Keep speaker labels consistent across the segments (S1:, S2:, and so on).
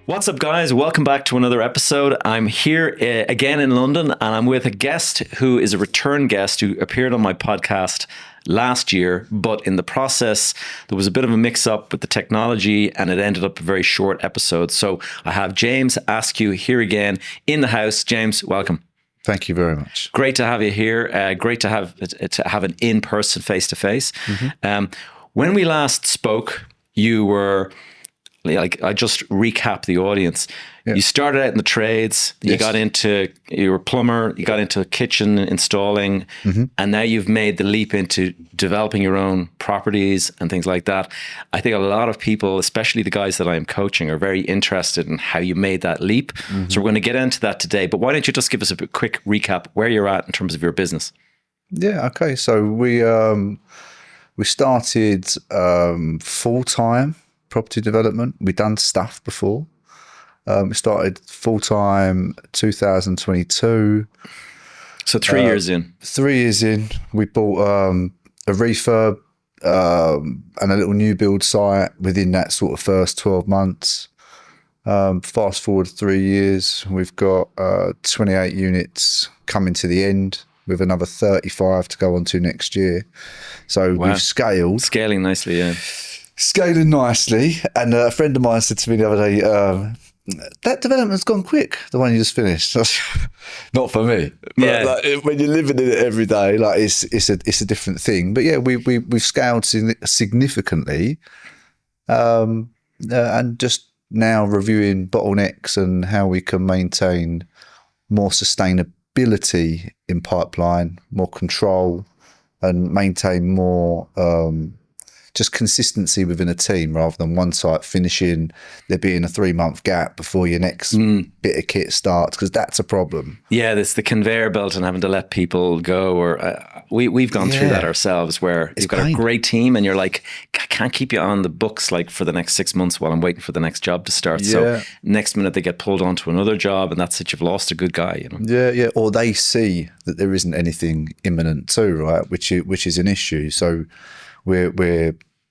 S1: What's up, guys? Welcome back to another episode. I'm here again in London, and I'm with a guest who is a return guest who appeared on my podcast last year, but in the process, there was a bit of a mix-up with the technology, and it ended up a very short episode. So I have James Askew here again in the house. James, welcome.
S2: Thank you very much.
S1: Great to have you here. Great to have an in-person, face-to-face. When we last spoke, you were... I just recap the audience. Yeah. You started out in the trades, you were a plumber, you got into kitchen installing, and now you've made the leap into developing your own properties and things like that. I think a lot of people, especially the guys that I'm coaching, are very interested in how you made that leap. So we're going to get into that today, but why don't you just give us a quick recap where you're at in terms of your business?
S2: Yeah, okay. So we started full-time property development. We'd done stuff before. We started full-time 2022.
S1: So 3 years in.
S2: 3 years in, we bought a refurb and a little new build site within that sort of first 12 months. Fast forward 3 years, we've got 28 units coming to the end with another 35 to go on to next year. So we've scaled.
S1: Scaling nicely, yeah.
S2: Scaling nicely, and a friend of mine said to me the other day, that development's gone quick, the one you just finished. Not for me.
S1: Yeah.
S2: But like, when you're living in it every day, like it's a different thing. But yeah, we've scaled significantly, and just now reviewing bottlenecks and how we can maintain more sustainability in pipeline, more control, and maintain more just consistency within a team rather than one site finishing, there being a 3-month gap before your next bit of kit starts, because that's a problem.
S1: Yeah, it's the conveyor belt and having to let people go. Or we've gone through that ourselves, where you've got a great team and you're like, I can't keep you on the books like for the next 6 months while I'm waiting for the next job to start. Yeah. So next minute they get pulled onto another job, and that's it. You've lost a good guy, you know.
S2: Yeah. Or they see that there isn't anything imminent too, right? Which is an issue. So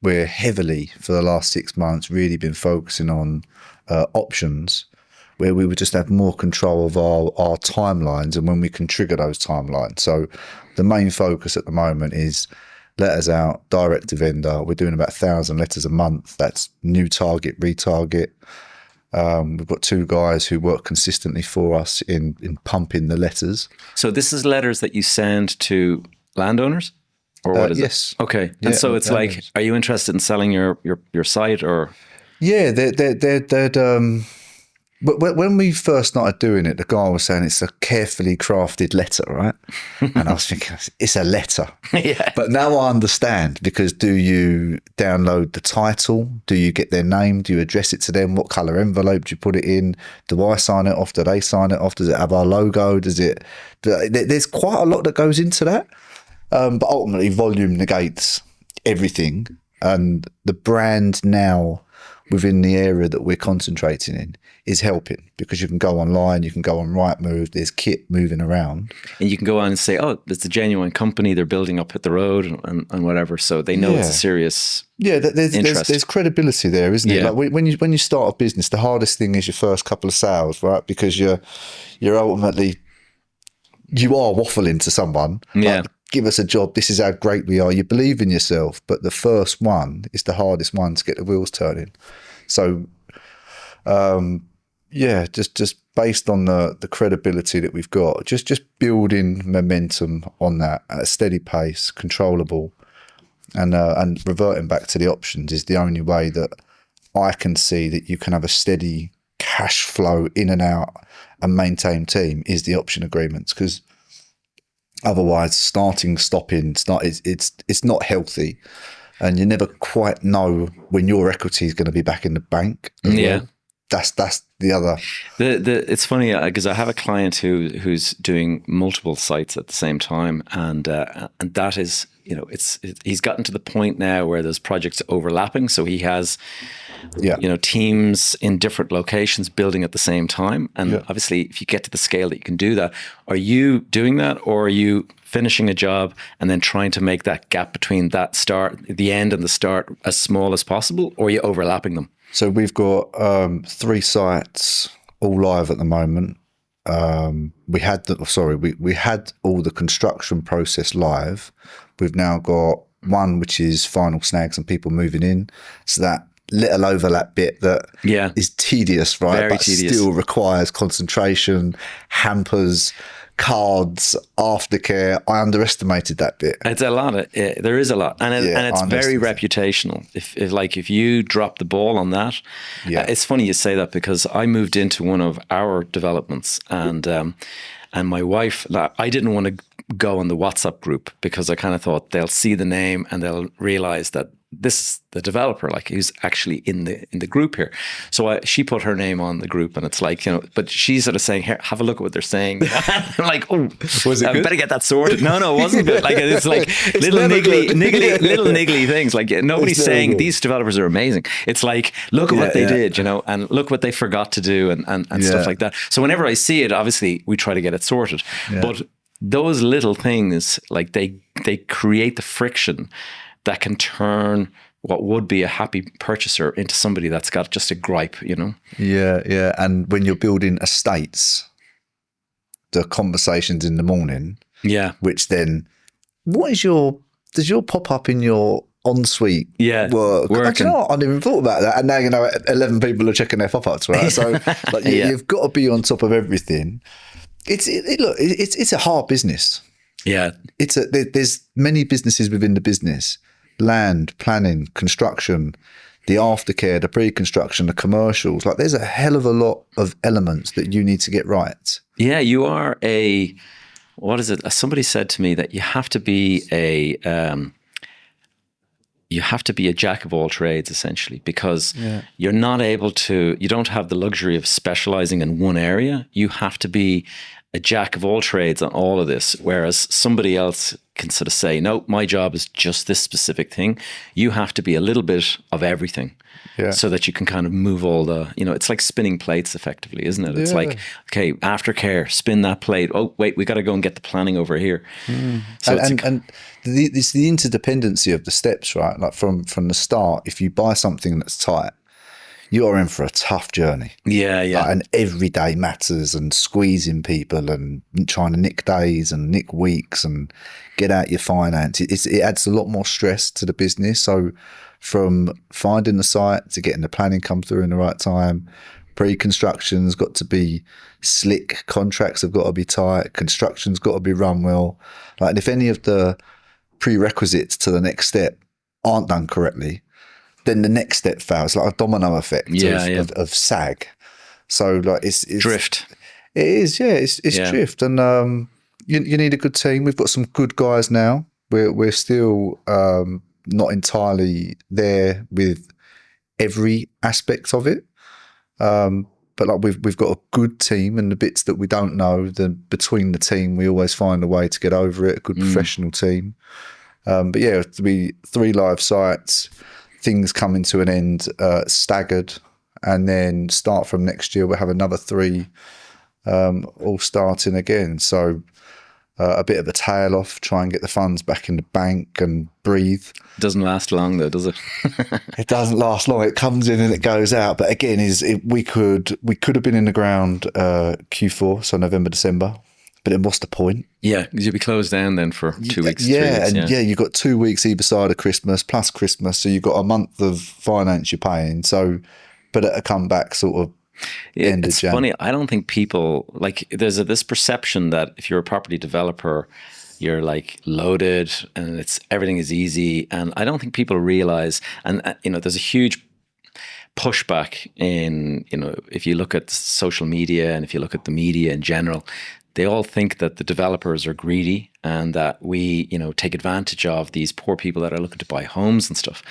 S2: we're heavily for the last 6 months really been focusing on options where we would just have more control of our timelines and when we can trigger those timelines. So the main focus at the moment is letters out, direct to vendor. We're doing about 1,000 letters a month. That's new target, retarget. We've got 2 guys who work consistently for us in pumping the letters.
S1: So this is letters that you send to landowners? Or what is
S2: yes.
S1: it? Okay. And so it's like, are you interested in selling your site or?
S2: Yeah, but when we first started doing it, the guy was saying it's a carefully crafted letter, right? And I was thinking, it's a letter.
S1: Yeah.
S2: But now I understand, because do you download the title? Do you get their name? Do you address it to them? What colour envelope do you put it in? Do I sign it off? Do they sign it off? Does it have our logo? There's quite a lot that goes into that. But ultimately, volume negates everything. And the brand now within the area that we're concentrating in is helping, because you can go online, you can go on Rightmove, there's kit moving around.
S1: And you can go on and say, oh, it's a genuine company, they're building up at the road and whatever. So they know it's a serious
S2: there's credibility there, isn't it? Like when you start a business, the hardest thing is your first couple of sales, right? Because you're ultimately, you are waffling to someone.
S1: Yeah.
S2: Like, give us a job, this is how great we are. You believe in yourself, but the first one is the hardest one to get the wheels turning. So just based on the credibility that we've got, just building momentum on that at a steady pace, controllable, and reverting back to the options is the only way that I can see that you can have a steady cash flow in and out and maintain team, is the option agreements. Because otherwise, stopping, it's not healthy, and you never quite know when your equity is going to be back in the bank.
S1: Yeah,
S2: well. That's the other.
S1: It's funny because I have a client who's doing multiple sites at the same time, and that is, he's gotten to the point now where there's projects overlapping, so he has teams in different locations building at the same time. And obviously, if you get to the scale that you can do that, are you doing that, or are you finishing a job and then trying to make that gap between the end and the start as small as possible, or are you overlapping them?
S2: So we've got 3 sites all live at the moment. We had we had all the construction process live. We've now got one which is final snags and people moving in. So that little overlap bit that is tedious, right?
S1: Very
S2: but
S1: tedious.
S2: Still requires concentration, hampers, cards, aftercare. I underestimated that bit.
S1: It's a lot. There is a lot, and it's very reputational. If you drop the ball on that, it's funny you say that, because I moved into one of our developments, and my wife, I didn't want to go on the WhatsApp group because I kind of thought they'll see the name and they'll realize that this is the developer, like, who's actually in the group here. So she put her name on the group, and it's like, but she's sort of saying, here, have a look at what they're saying. I'm like, oh,
S2: was it good?
S1: Better get that sorted. No, it wasn't good. Like, it's like little niggly things. Like, nobody's saying these developers are amazing. It's like, look at what they did, and look what they forgot to do, and stuff like that. So whenever I see it, obviously we try to get it sorted. But those little things, like, they create the friction that can turn what would be a happy purchaser into somebody that's got just a gripe,
S2: Yeah. And when you're building estates, the conversations in the morning, which then, does your pop up in your ensuite work? I didn't even thought about that. And now, 11 people are checking their pop-ups, right? So you've got to be on top of everything. It's a hard business.
S1: Yeah.
S2: There's many businesses within the business: land, planning, construction, the aftercare, the pre-construction, the commercials. Like, there's a hell of a lot of elements that you need to get right.
S1: Yeah, you are what is it? Somebody said to me that you have to be a jack of all trades, essentially, because you don't have the luxury of specializing in one area. You have to be a jack of all trades on all of this, whereas somebody else can sort of say, no, my job is just this specific thing. You have to be a little bit of everything, so that you can kind of move all the, it's like spinning plates effectively, isn't it? It's like, okay, aftercare, spin that plate. Oh, wait, we got to go and get the planning over here. So
S2: it's the interdependency of the steps, right? Like from the start, if you buy something that's tight, you are in for a tough journey.
S1: Yeah.
S2: Like, and every day matters, and squeezing people and trying to nick days and nick weeks and get out your finance. It adds a lot more stress to the business. So from finding the site to getting the planning come through in the right time, pre-construction's got to be slick, contracts have got to be tight, construction's got to be run well. Like, and if any of the prerequisites to the next step aren't done correctly, then the next step fails, like a domino effect of sag. So like it's
S1: drift.
S2: It is, it's drift, and you need a good team. We've got some good guys now. We're still not entirely there with every aspect of it, but like we've got a good team, and the bits that we don't know, then between the team we always find a way to get over it. A good professional team, but to be 3 live sites. Things coming to an end staggered, and then start from next year we'll have another 3 all starting again. So a bit of a tail off, try and get the funds back in the bank and breathe.
S1: Doesn't last long though, does it?
S2: It doesn't last long. It comes in and it goes out. But again, we could have been in the ground Q4, so November, December. But then what's the point?
S1: Yeah, because you'll be closed down then for 2 weeks. 3 weeks,
S2: you've got 2 weeks either side of Christmas plus Christmas, so you've got a month of finance you're paying. So, but it'll come back sort of end of Jan.
S1: It's funny. I don't think people, like, there's this perception that if you're a property developer, you're like loaded and everything is easy. And I don't think people realize, and there's a huge pushback in, if you look at social media and if you look at the media in general, they all think that the developers are greedy and that we, take advantage of these poor people that are looking to buy homes and stuff.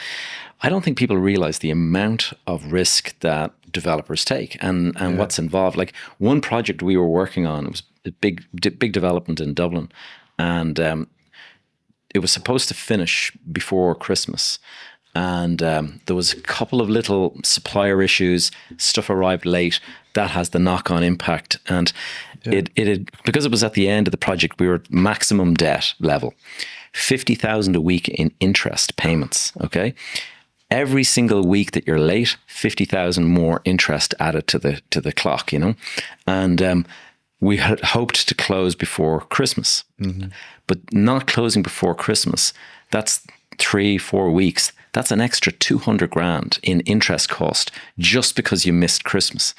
S1: I don't think people realize the amount of risk that developers take and what's involved. Like, one project we were working on, it was a big development in Dublin, and it was supposed to finish before Christmas. And there was a couple of little supplier issues, stuff arrived late. That has the knock-on impact. And it because it was at the end of the project, we were at maximum debt level, 50,000 a week in interest payments, okay? every single week that you're late, 50,000 more interest added to the clock, you know, and we had hoped to close before Christmas, but not closing before Christmas. That's 3-4 weeks. That's an extra 200 grand in interest cost just because you missed Christmas.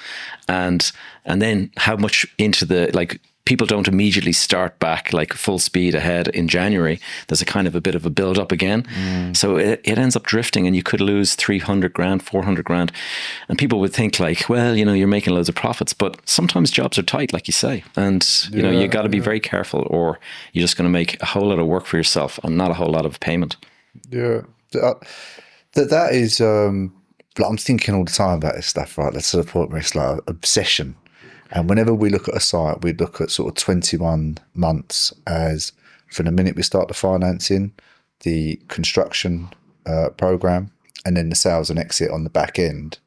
S1: And then how much into the, like, people don't immediately start back like full speed ahead in January. There's a kind of a bit of a build up again. So it ends up drifting, and you could lose 300 grand, 400 grand. And people would think like, well, you know, you're making loads of profits, but sometimes jobs are tight, like you say. And, you know, you got to be very careful, or you're just going to make a whole lot of work for yourself and not a whole lot of payment.
S2: Yeah. That is, like, I'm thinking all the time about this stuff, right? That's to the point where it's like obsession. And whenever we look at a site, we look at sort of 21 months as from the minute we start the financing, the construction program, and then the sales and exit on the back end.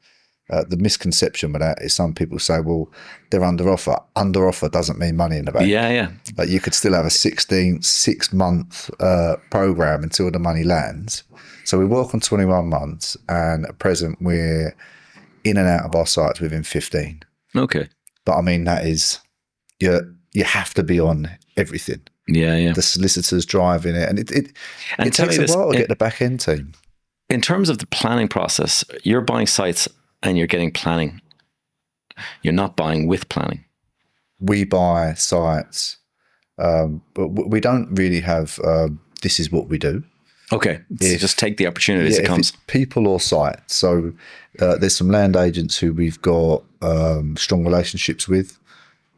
S2: The misconception with that is some people say, well, they're under offer. Under offer doesn't mean money in the bank.
S1: Yeah.
S2: Like, you could still have a 6-month program until the money lands. So we work on 21 months, and at present we're in and out of our sites within 15.
S1: Okay.
S2: But I mean, that is, you have to be on everything.
S1: Yeah.
S2: The solicitors driving it, and it takes a while to get the back end team.
S1: In terms of the planning process, you're buying sites and you're getting planning. You're not buying with planning.
S2: We buy sites, but we don't really have, this is what we do.
S1: Okay, so just take the opportunity as it comes.
S2: If it's people or sites. So there's some land agents who we've got strong relationships with.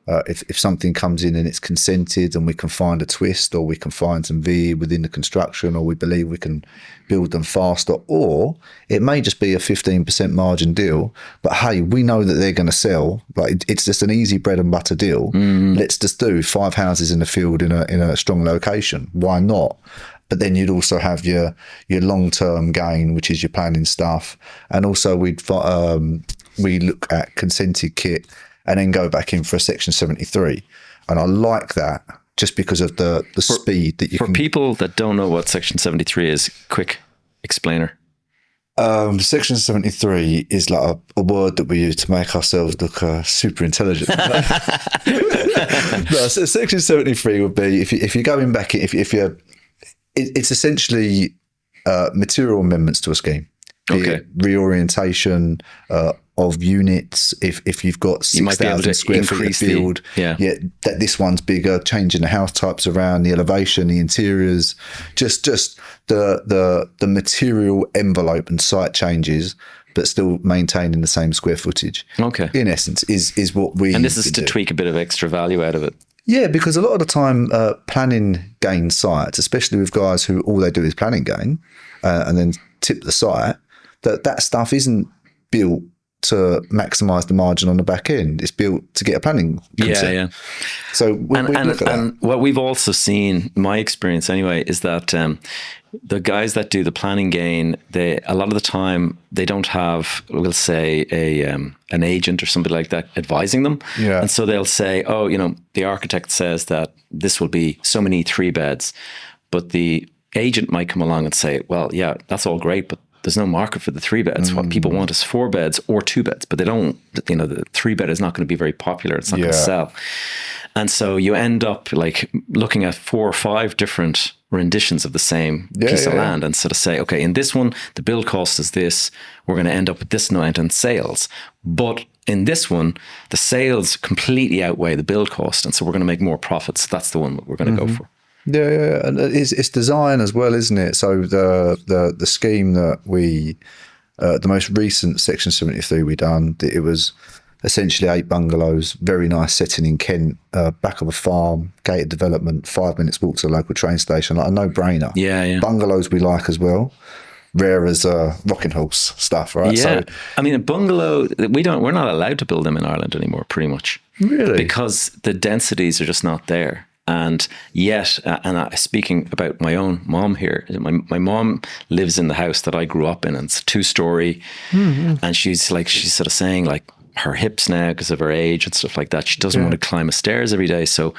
S2: If something comes in and it's consented and we can find a twist, or we can find some V within the construction, or we believe we can build them faster, or it may just be a 15% margin deal, but hey, we know that they're going to sell. Like, it's just an easy bread and butter deal. Let's just do 5 houses in the field in a strong location. Why not? But then you'd also have your long-term gain, which is your planning stuff. And also we look at consented kit and then go back in for a Section 73. And I like that just because of the speed that you can... For people that don't know what Section 73 is, quick explainer. Section 73 is like a word that we use to make ourselves look super intelligent. No, so Section 73 would be, if you're going back, if you're... It's essentially material amendments to a scheme. Okay. Reorientation of units. If you've got 6,000 square feet to build, that this one's bigger, changing the house types around, the elevation, the interiors, just the material envelope and site changes, but still maintaining the same square footage. Okay. In essence, is what we... And this is to tweak a bit of extra value out of it. Yeah, because a lot of the time planning gain sites, especially with guys who all they do is planning gain and then tip the site, that stuff isn't built to maximise the margin on the back end. It's built to get a planning consent. Yeah. So we look at that. And what we've also seen, my experience anyway, is that the guys that do the planning gain, a lot of the time they don't have, we'll say, an agent or somebody like that advising them. Yeah. And so they'll say, oh, you know, the architect says that this will be so many 3 beds, but the agent might come along and say, well, yeah, that's all great, but there's no market for the 3 beds. What people want is 4 beds or 2 beds, but they don't, you know, the 3 bed is not going to be very popular. It's not going to sell. And so you end up like looking at 4 or 5 different renditions of the same piece of land and sort of say, okay, in this one, the build cost is this. We're going to end up with this amount in sales. But in this one, the sales completely outweigh the build cost. And so we're going to make more profits. That's the one that we're going to go for. Yeah, and it's design as well, isn't it? So the scheme that we, the most recent Section 73 we done, it was essentially 8 bungalows, very nice setting in Kent, back of a farm, gated development, 5 minutes walk to the local train station, like a no-brainer. Yeah. Bungalows we like as well. Rare as rocking horse stuff, right? Yeah, so, I mean, a bungalow, we're not allowed to build them in Ireland anymore, pretty much. Really? Because the densities are just not there. And yet, speaking about my own mom here, my mom lives in the house that I grew up in, and it's a 2-story. And she's sort of saying like her hips now because of her age and stuff like that. She doesn't want to climb a stairs every day. So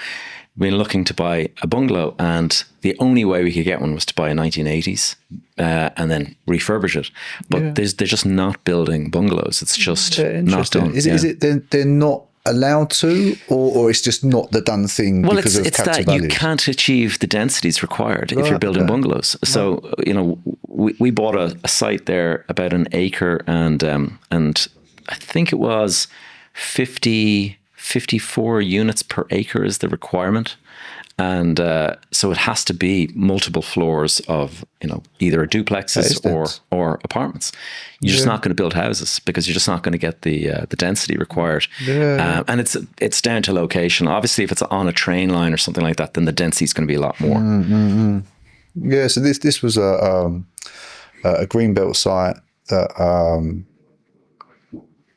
S2: we've been looking to buy a bungalow, and the only way we could get one was to buy a 1980s
S1: and then refurbish it. But they're just not building bungalows. It's just not done.
S2: Is it they're not allowed to, or it's just not the done thing because of capital
S1: that
S2: values?
S1: you can't achieve the densities required if you're building bungalows. So, we bought a site there about an acre, and I think it was 54 units per acre is the requirement. And so it has to be multiple floors of, either duplexes or apartments. You're just not going to build houses because you're just not going to get the density required. And it's down to location. Obviously, if it's on a train line or something like that, then the density is going to be a lot more.
S2: Yeah. So this was a greenbelt site that,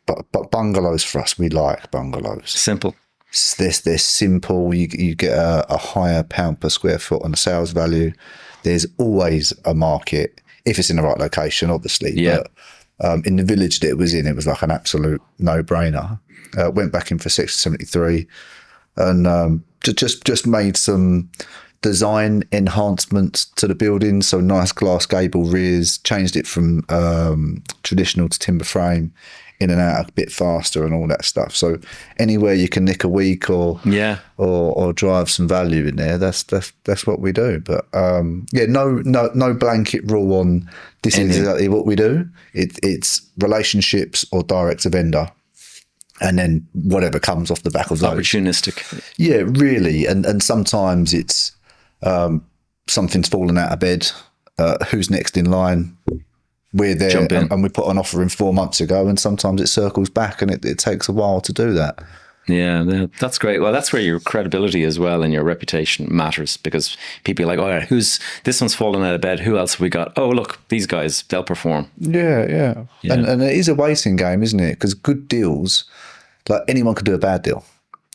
S2: but bungalows for us, we like bungalows.
S1: Simple.
S2: They're simple. You get a higher pound per square foot on the sales value. There's always a market if it's in the right location, obviously.
S1: Yeah.
S2: But in the village that it was in, it was like an absolute no-brainer. Went back in for Section 73 and just made some design enhancements to the building. So nice glass gable rears, changed it from traditional to timber frame, in and out a bit faster and all that stuff. So anywhere you can nick a week or drive some value in there, that's what we do. But no blanket rule on this is exactly what we do. It's relationships or direct to vendor, and then whatever comes off the back of those.
S1: Opportunistic.
S2: Yeah, really. And sometimes it's something's fallen out of bed. Who's next in line? We're there and we put an offer in 4 months ago, and sometimes it circles back, and it takes a while to do that.
S1: Yeah, that's great. Well, that's where your credibility as well and your reputation matters, because people are like, oh, yeah, this one's fallen out of bed. Who else have we got? Oh, look, these guys, they'll perform.
S2: Yeah. And it is a waiting game, isn't it? Because good deals, like anyone could do a bad deal.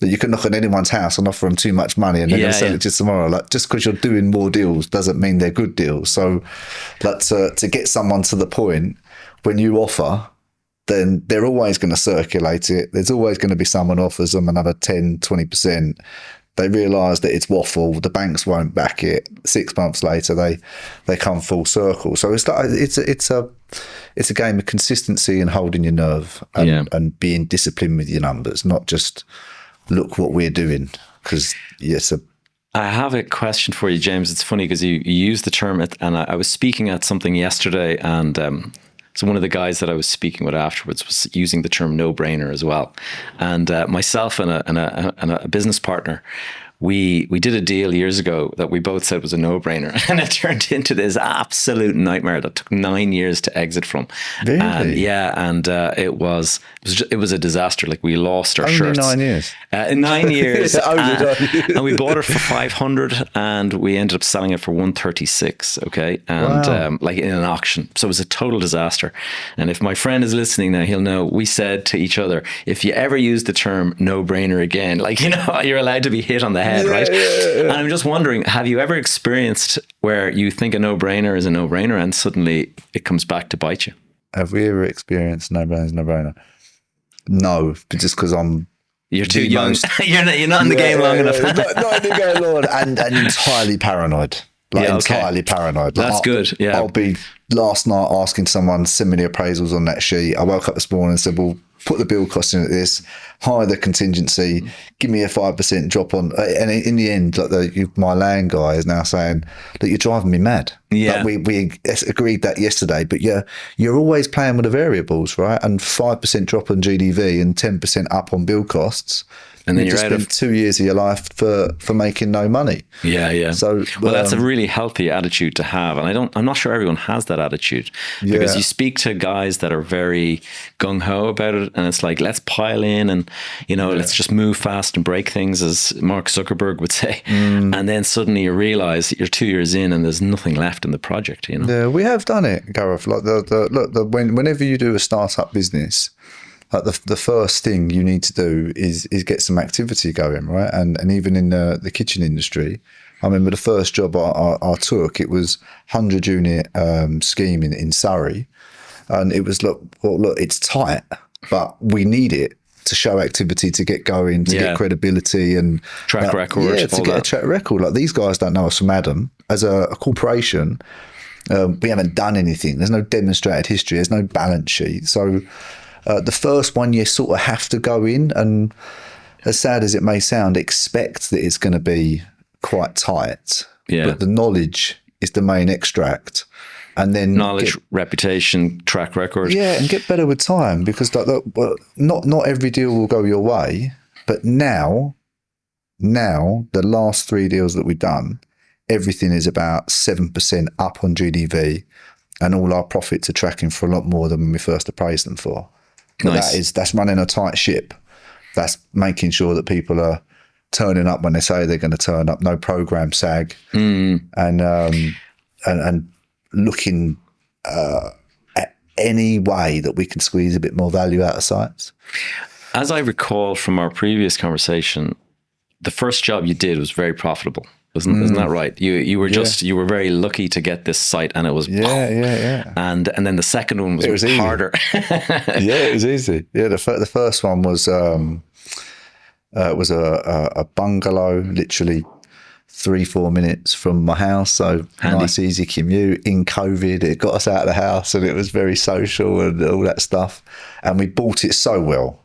S2: You can knock on anyone's house and offer them too much money and they're going to sell it just tomorrow. Like, just because you're doing more deals doesn't mean they're good deals. So to get someone to the point when you offer, then they're always going to circulate it. There's always going to be someone offers them another 10, 20%. They realise that it's waffle. The banks won't back it. 6 months later, they come full circle. So it's a game of consistency and holding your nerve and being disciplined with your numbers, not just look what we're doing. Because
S1: I have a question for you, James. It's funny because you used the term, and I was speaking at something yesterday, and so one of the guys that I was speaking with afterwards was using the term no-brainer as well. And myself and a business partner, we did a deal years ago that we both said was a no-brainer, and it turned into this absolute nightmare that took 9 years to exit from.
S2: Really?
S1: And it was a disaster. Like, we lost our
S2: Only
S1: shirts.
S2: 9 years.
S1: 9 years.
S2: Only 9 years.
S1: And we bought it for 500, and we ended up selling it for 136. Okay, and like in an auction. So it was a total disaster. And if my friend is listening now, he'll know we said to each other, if you ever use the term no-brainer again, you're allowed to be hit on the head. Right? Yeah. And I'm just wondering, have you ever experienced where you think a no-brainer is a no-brainer and suddenly it comes back to bite you?
S2: Have we ever experienced no-brainer? No, but just because
S1: you're too young. You're not in the game long enough.
S2: Not in the game long, and entirely paranoid. Entirely paranoid.
S1: That's good. Yeah.
S2: I'll be last night asking someone, send me the appraisals on that sheet. I woke up this morning and said, well, put the build cost in at this, hire the contingency, give me a 5% drop on. And in the end, my land guy is now saying that you're driving me mad.
S1: Yeah.
S2: We agreed that yesterday, but you're always playing with the variables, right? And 5% drop on GDV and 10% up on build costs. And then you're out of 2 years of your life for making no money.
S1: Yeah.
S2: So
S1: that's a really healthy attitude to have, and I'm not sure everyone has that attitude, because you speak to guys that are very gung ho about it, and it's like, let's pile in and let's just move fast and break things, as Mark Zuckerberg would say. And then suddenly you realize that you're 2 years in and there's nothing left in the project.
S2: Yeah, we have done it, Gareth. Like whenever you do a startup business, like the first thing you need to do is get some activity going, right? And even in the kitchen industry, I remember the first job I took, it was 100 unit scheme in Surrey, and it was look, it's tight, but we need it to show activity, to get going, to get credibility and
S1: track record.
S2: Yeah, to get a track record. Like, these guys don't know us from Adam. As a corporation, We haven't done anything. There's no demonstrated history. There's no balance sheet. So the first one, you sort of have to go in and, as sad as it may sound, expect that it's going to be quite tight.
S1: Yeah.
S2: But the knowledge is the main extract. And then
S1: knowledge, reputation, track record.
S2: Yeah, and get better with time, because not every deal will go your way. But now, the last 3 deals that we've done, everything is about 7% up on GDV, and all our profits are tracking for a lot more than when we first appraised them for. But
S1: Nice.
S2: that's running a tight ship. That's making sure that people are turning up when they say they're going to turn up. No program sag, and looking at any way that we can squeeze a bit more value out of sites.
S1: As I recall from our previous conversation, the first job you did was very profitable. Isn't that right? You were you were very lucky to get this site, and it was
S2: yeah.
S1: And then the second one was harder.
S2: Yeah, it was easy. Yeah, the first one was a bungalow, literally 3-4 minutes from my house. So
S1: handy.
S2: Nice, easy commute. In COVID, it got us out of the house, and it was very social and all that stuff. And we bought it so well.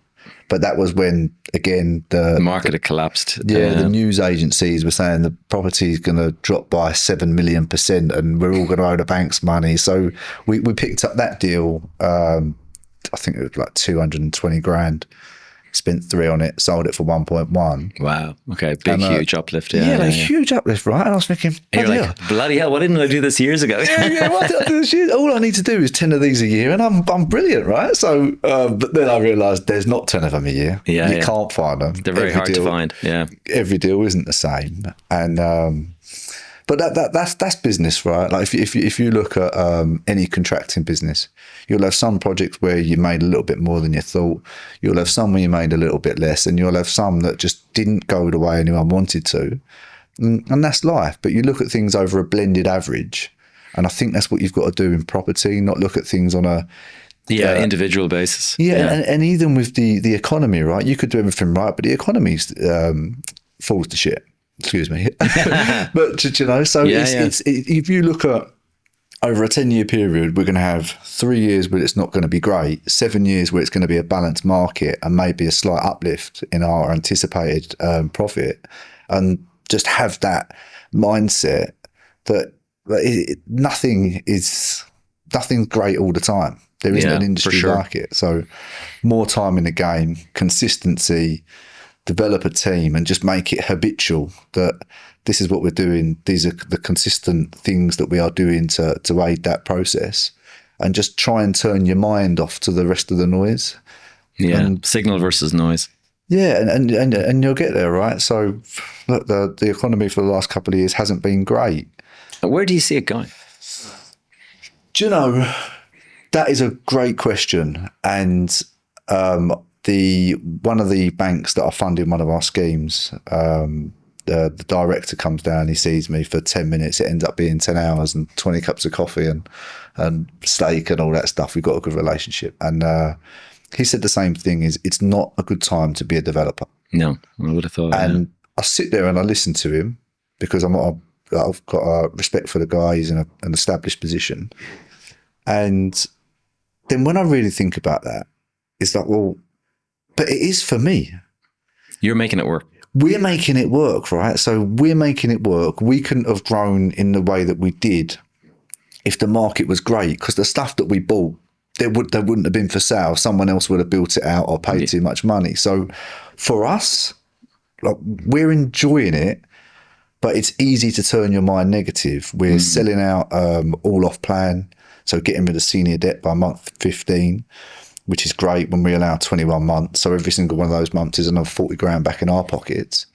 S2: But that was when, again, the
S1: market had collapsed.
S2: Yeah, the news agencies were saying the property is going to drop by 7 million %, and we're all going to owe the banks money. So we picked up that deal. I think it was like 220 grand. Spent 3 on it, sold it for 1.1.
S1: Wow. Okay. Big, huge uplift.
S2: Huge uplift, right? And I was thinking,
S1: and you're like, bloody hell, why didn't I do this years ago?
S2: Why did I do this years? All I need to do is 10 of these a year, and I'm brilliant, right? So, but then I realised there's not 10 of them a year. You can't find them.
S1: They're very hard to find. Yeah.
S2: Every deal isn't the same. And, but that's business, right? Like if you look at any contracting business, you'll have some projects where you made a little bit more than you thought. You'll have some where you made a little bit less, and you'll have some that just didn't go the way anyone wanted to. And that's life. But you look at things over a blended average, and I think that's what you've got to do in property. Not look at things on a
S1: individual basis.
S2: Yeah. And even with the economy, right? You could do everything right, but the economy falls to shit. Excuse me. But, you know, so it's if you look at over a 10-year period, we're going to have 3 years where it's not going to be great, 7 years where it's going to be a balanced market and maybe a slight uplift in our anticipated profit, and just have that mindset that nothing's great all the time. There isn't an industry like it. So more time in the game, consistency, develop a team, and just make it habitual that this is what we're doing. These are the consistent things that we are doing to aid that process, and just try and turn your mind off to the rest of the noise.
S1: Yeah, signal versus noise.
S2: Yeah, and you'll get there, right? So look, the economy for the last couple of years hasn't been great.
S1: Where do you see it going?
S2: Do you know, that is a great question. And one of the banks that are funding one of our schemes, the director comes down, he sees me for 10 minutes, it ends up being 10 hours and 20 cups of coffee and steak and all that stuff. We've got a good relationship. And he said the same thing, is it's not a good time to be a developer.
S1: No, I would have thought.
S2: And I sit there and I listen to him, because I've got a respect for the guy. He's in an established position. And then when I really think about that, it's like, well, but it is for me.
S1: You're making it work.
S2: We're making it work, right? So we're making it work. We couldn't have grown in the way that we did if the market was great, because the stuff that we bought, there wouldn't have been for sale. Someone else would have built it out or paid too much money. So for us, like, we're enjoying it, but it's easy to turn your mind negative. We're selling out all off plan, so getting rid of senior debt by month 15, which is great when we allow 21 months. So every single one of those months is another 40 grand back in our pockets.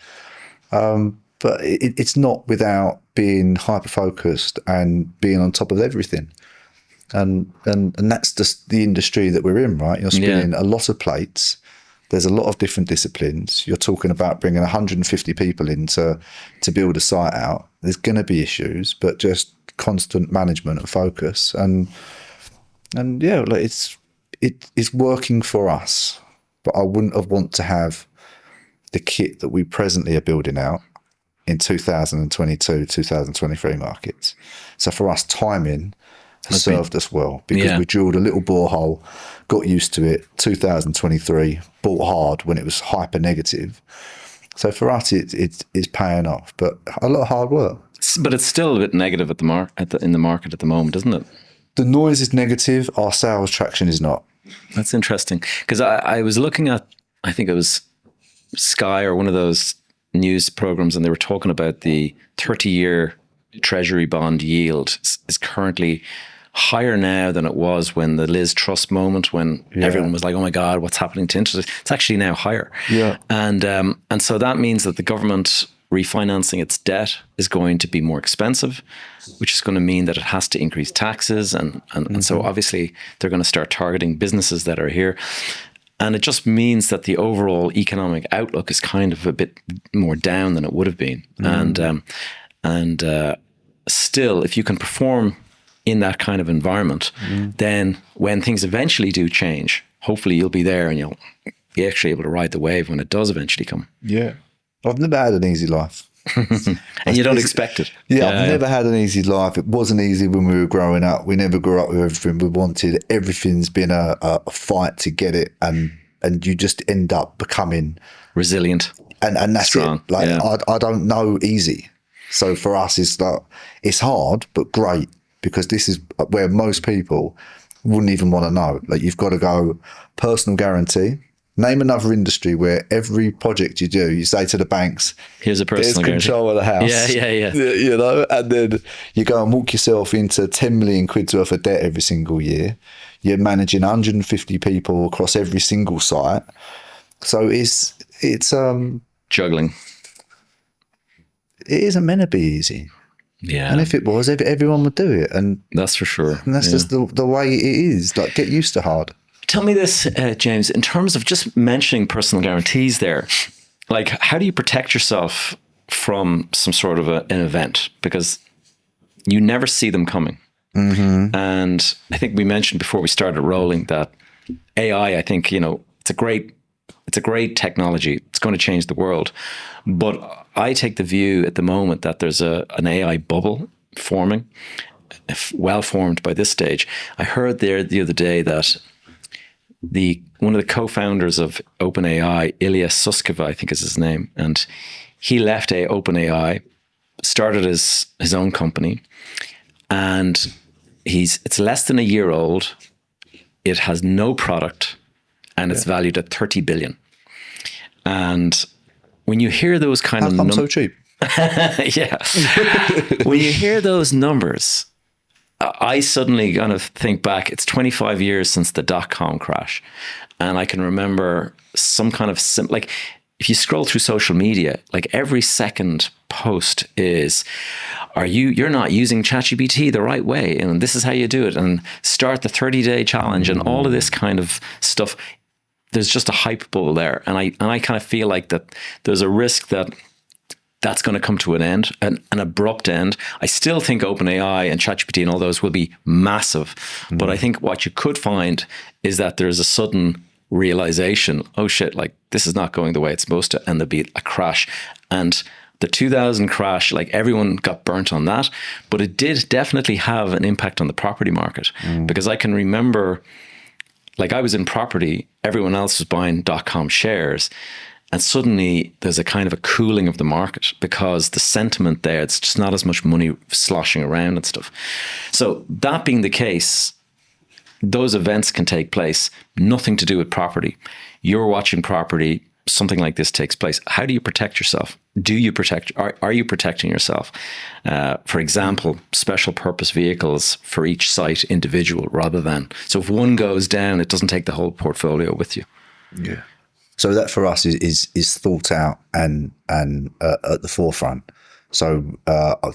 S2: But it's not without being hyper-focused and being on top of everything. And that's just the industry that we're in, right? You're spinning a lot of plates. There's a lot of different disciplines. You're talking about bringing 150 people in to build a site out. There's going to be issues, but just constant management and focus. And yeah, like it's working for us. But I wouldn't have want to have the kit that we presently are building out in 2022, 2023 markets. So for us, timing has served us well because we drilled a little borehole, got used to it. 2023, bought hard when it was hyper negative. So for us, it's paying off, but a lot of hard work.
S1: But it's still a bit negative in the market at the moment, isn't it?
S2: The noise is negative. Our sales traction is not.
S1: That's interesting because I was looking at, I think it was Sky or one of those news programs, and they were talking about the 30-year Treasury bond yield is currently higher now than it was when the Liz Truss moment, when everyone was like, "Oh my God, what's happening to interest?" It's actually now higher.
S2: Yeah, and
S1: so that means that the government refinancing its debt is going to be more expensive, which is going to mean that it has to increase taxes. And so obviously they're going to start targeting businesses that are here. And it just means that the overall economic outlook is kind of a bit more down than it would have been. And still, if you can perform in that kind of environment, then when things eventually do change, hopefully you'll be there and you'll be actually able to ride the wave when it does eventually come.
S2: Yeah. I've never had an easy life.
S1: And you don't expect it.
S2: Yeah, I've never had an easy life. It wasn't easy when we were growing up. We never grew up with everything we wanted. Everything's been a fight to get it, and you just end up becoming
S1: resilient.
S2: And that's
S1: strong.
S2: It. Like I don't know easy. So for us, it's hard but great, because this is where most people wouldn't even want to know. Like, you've got to go personal guarantee. Name another industry where every project you do, you say to the banks,
S1: "Here's a personal
S2: guarantee. Control of the house."
S1: Yeah.
S2: You know, and then you go and walk yourself into 10 million quid's worth of debt every single year. You're managing 150 people across every single site. So it's
S1: juggling.
S2: It isn't meant to be easy.
S1: Yeah.
S2: And if it was, everyone would do it. And
S1: that's for sure.
S2: And that's just the way it is. Like, get used to hard.
S1: Tell me this, James, in terms of just mentioning personal guarantees there, like, how do you protect yourself from some sort of an event? Because you never see them coming. Mm-hmm. And I think we mentioned before we started rolling that AI, I think, it's a great technology. It's going to change the world. But I take the view at the moment that there's an AI bubble forming, well formed by this stage. I heard there the other day that one of the co-founders of OpenAI, Ilya Sutskever, I think is his name, and he left OpenAI, started his own company, and it's less than a year old. It has no product, and it's valued at 30 billion. And when you hear those kind of numbers,
S2: so cheap.
S1: Yeah. When you hear those numbers, I suddenly kind of think back, it's 25 years since the dot-com crash. And I can remember some kind of, like, if you scroll through social media, like every second post is, you're not using ChatGPT the right way, and this is how you do it, and start the 30-day challenge, and all of this kind of stuff. There's just a hype bubble there. And I kind of feel like that there's a risk that's going to come to an end, an abrupt end. I still think OpenAI and ChatGPT and all those will be massive. But I think what you could find is that there's a sudden realization, oh shit, like, this is not going the way it's supposed to, and there'll be a crash. And the 2000 crash, like, everyone got burnt on that, but it did definitely have an impact on the property market. Because I can remember, like, I was in property, everyone else was buying .com shares, and suddenly there's a kind of a cooling of the market because the sentiment there, it's just not as much money sloshing around and stuff. So that being the case, those events can take place, nothing to do with property. You're watching property, something like this takes place. How do you protect yourself? Are you protecting yourself? For example, special purpose vehicles for each site individual rather than, so if one goes down, it doesn't take the whole portfolio with you.
S2: Yeah. So that for us is thought out and at the forefront. So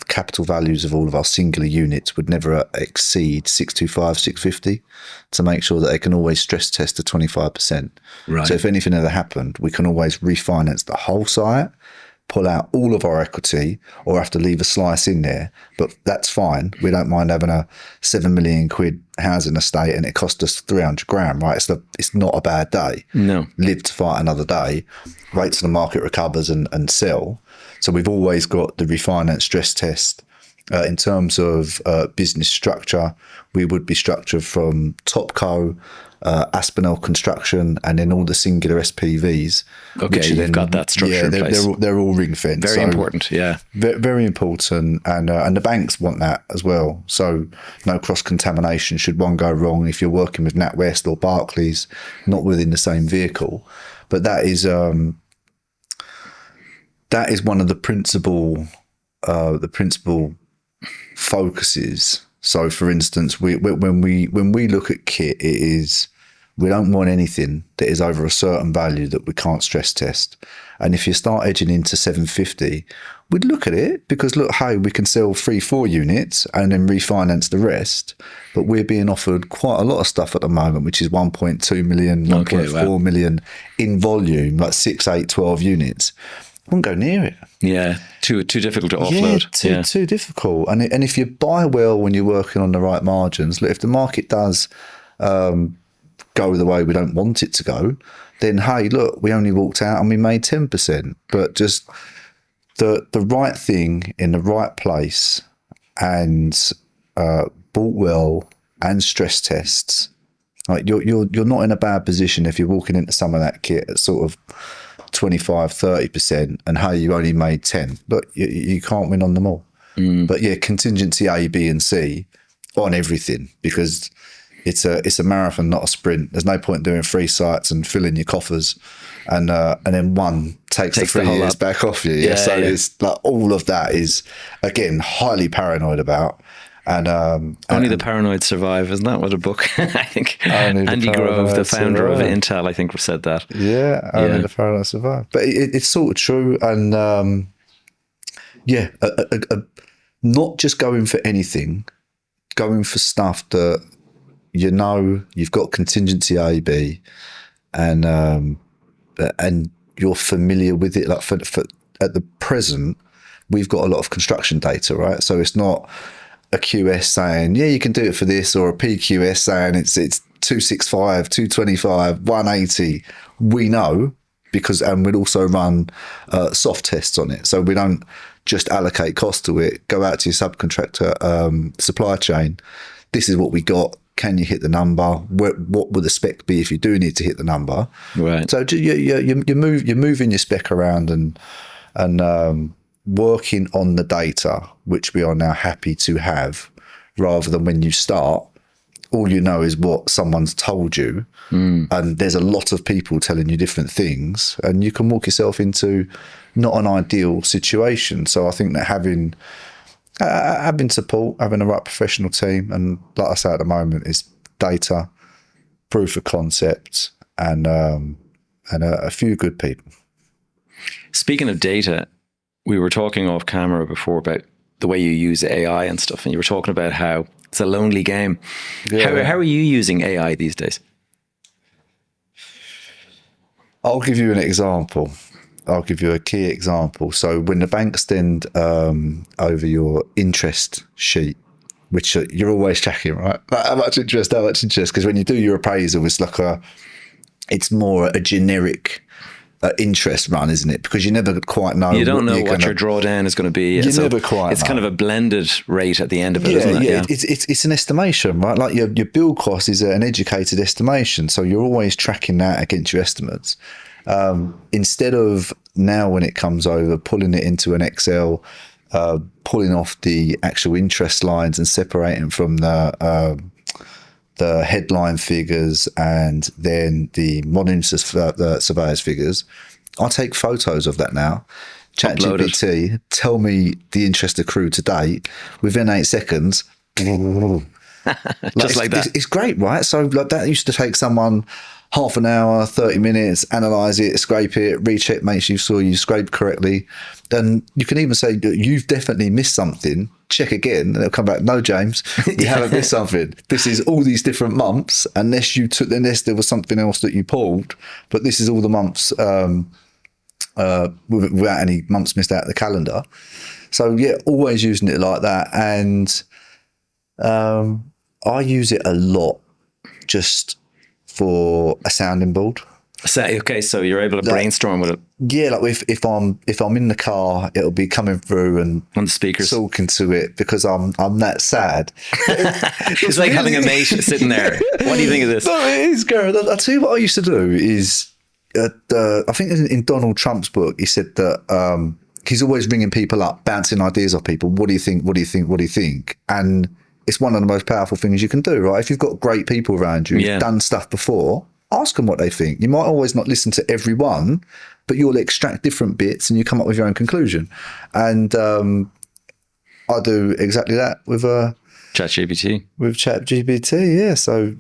S2: capital values of all of our singular units would never exceed 625, 650 to make sure that they can always stress test to 25%.
S1: Right.
S2: So if anything ever happened, we can always refinance the whole site, pull out all of our equity, or have to leave a slice in there. But that's fine. We don't mind having a 7 million quid housing estate and it cost us 300 grand, right? It's not a bad day.
S1: No.
S2: Live to fight another day, wait till the market recovers and sell. So we've always got the refinance stress test. In terms of business structure, we would be structured from Topco, Aspinel Construction, and then all the singular SPVs.
S1: Okay, you've got that structure in place.
S2: They're all ring fenced.
S1: Very important, yeah.
S2: Very important, and the banks want that as well. So no cross contamination should one go wrong if you're working with NatWest or Barclays, not within the same vehicle. But that is one of the principal focuses. So, for instance, when we look at kit, it is we don't want anything that is over a certain value that we can't stress test. And if you start edging into 750, we'd look at it because look, hey, we can sell 3-4 units and then refinance the rest. But we're being offered quite a lot of stuff at the moment, which is 1.2 million, 1.4 million in volume, like 6, 8, 12 units. I wouldn't go near it.
S1: Yeah, too difficult to offload.
S2: Too difficult. And if you buy well when you're working on the right margins, look, if the market does go the way we don't want it to go, then hey, look, we only walked out and we made 10%. But just the right thing in the right place and bought well and stress tests. Like you're not in a bad position if you're walking into some of that kit at sort of 25-30% and hey, you only made 10, but you can't win on them all. But yeah, contingency A, B and C on everything, because it's a marathon, not a sprint. There's no point doing 3 sites and filling your coffers and then one takes the 3 years back off you. It's like all of that is, again, highly paranoid about. And
S1: only the paranoid survive, isn't that what a book? I think Andy Grove, the founder of Intel, I think said that.
S2: Yeah, only the paranoid survive. But it's sort of true, and not just going for anything, going for stuff that you know you've got contingency A, B, and you're familiar with it. Like for at the present, we've got a lot of construction data, right? So it's not a QS saying, yeah, you can do it for this, or a PQS saying it's 265, 225, 180. We know because, and we'd also run soft tests on it. So we don't just allocate cost to it, go out to your subcontractor supply chain. This is what we got. Can you hit the number? What would the spec be if you do need to hit the number?
S1: Right.
S2: So you're moving your spec around and working on the data, which we are now happy to have, rather than when you start, all you know is what someone's told you. And there's a lot of people telling you different things, and you can walk yourself into not an ideal situation. So I think that having support, having the right professional team, and like I say at the moment, is data, proof of concept, and a few good people.
S1: Speaking of data, we were talking off camera before about the way you use AI and stuff, and you were talking about how it's a lonely game. Yeah. How are you using AI these days?
S2: I'll give you an example. I'll give you a key example. So when the banks send over your interest sheet, which you're always checking, right? Like how much interest? Because when you do your appraisal, it's more a generic interest run, isn't it? Because you never quite know.
S1: You don't know what your drawdown is going to be.
S2: You never quite.
S1: It's kind of a blended rate at the end of it, isn't it?
S2: Yeah, it's an estimation, right? Like your build cost is an educated estimation, so you're always tracking that against your estimates. Instead of now, when it comes over, pulling it into an Excel, pulling off the actual interest lines and separating from the headline figures and then the modern surveyor's figures, I take photos of that now. ChatGPT, tell me the interest accrued to date within 8 seconds.
S1: Just like that.
S2: It's great, right? So like that used to take someone half an hour, 30 minutes, analyze it, scrape it, recheck, make sure you scrape correctly. Then you can even say you've definitely missed something. Check again, and they'll come back. No, James, you haven't missed something. This is all these different months, unless there was something else that you pulled. But this is all the months without any months missed out of the calendar. So yeah, always using it like that, and I use it a lot just for a sounding board.
S1: So you're able to brainstorm with it
S2: Yeah, like if I'm in the car, it'll be coming through and
S1: on the speakers.
S2: talking to it because I'm that sad.
S1: It's like having a mate sitting there. What do you think of this?
S2: No, it is, Gareth. I'll tell you what I used to do is, I think in Donald Trump's book, he said that he's always ringing people up, bouncing ideas off people. What do you think? What do you think? What do you think? And it's one of the most powerful things you can do, right? If you've got great people around you, who've done stuff before, ask them what they think. You might always not listen to everyone, but you'll extract different bits and you come up with your own conclusion. And I do exactly that with
S1: ChatGPT.
S2: With ChatGPT, yeah. So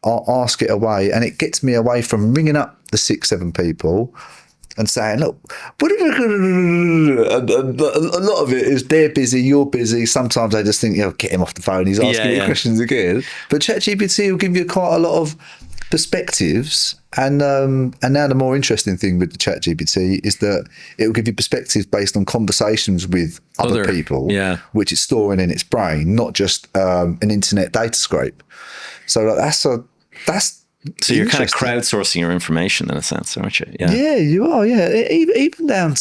S2: I'll ask it away, and it gets me away from ringing up the 6-7 people and saying, look, a lot of it is they're busy, you're busy. Sometimes they just think, get him off the phone, he's asking me questions again. But ChatGPT will give you quite a lot of perspectives. And now the more interesting thing with the ChatGPT is that it will give you perspectives based on conversations with other people, which it's storing in its brain, not just an internet data scrape. So
S1: So you're kind of crowdsourcing your information in a sense, aren't you?
S2: Yeah, you are. Yeah, even down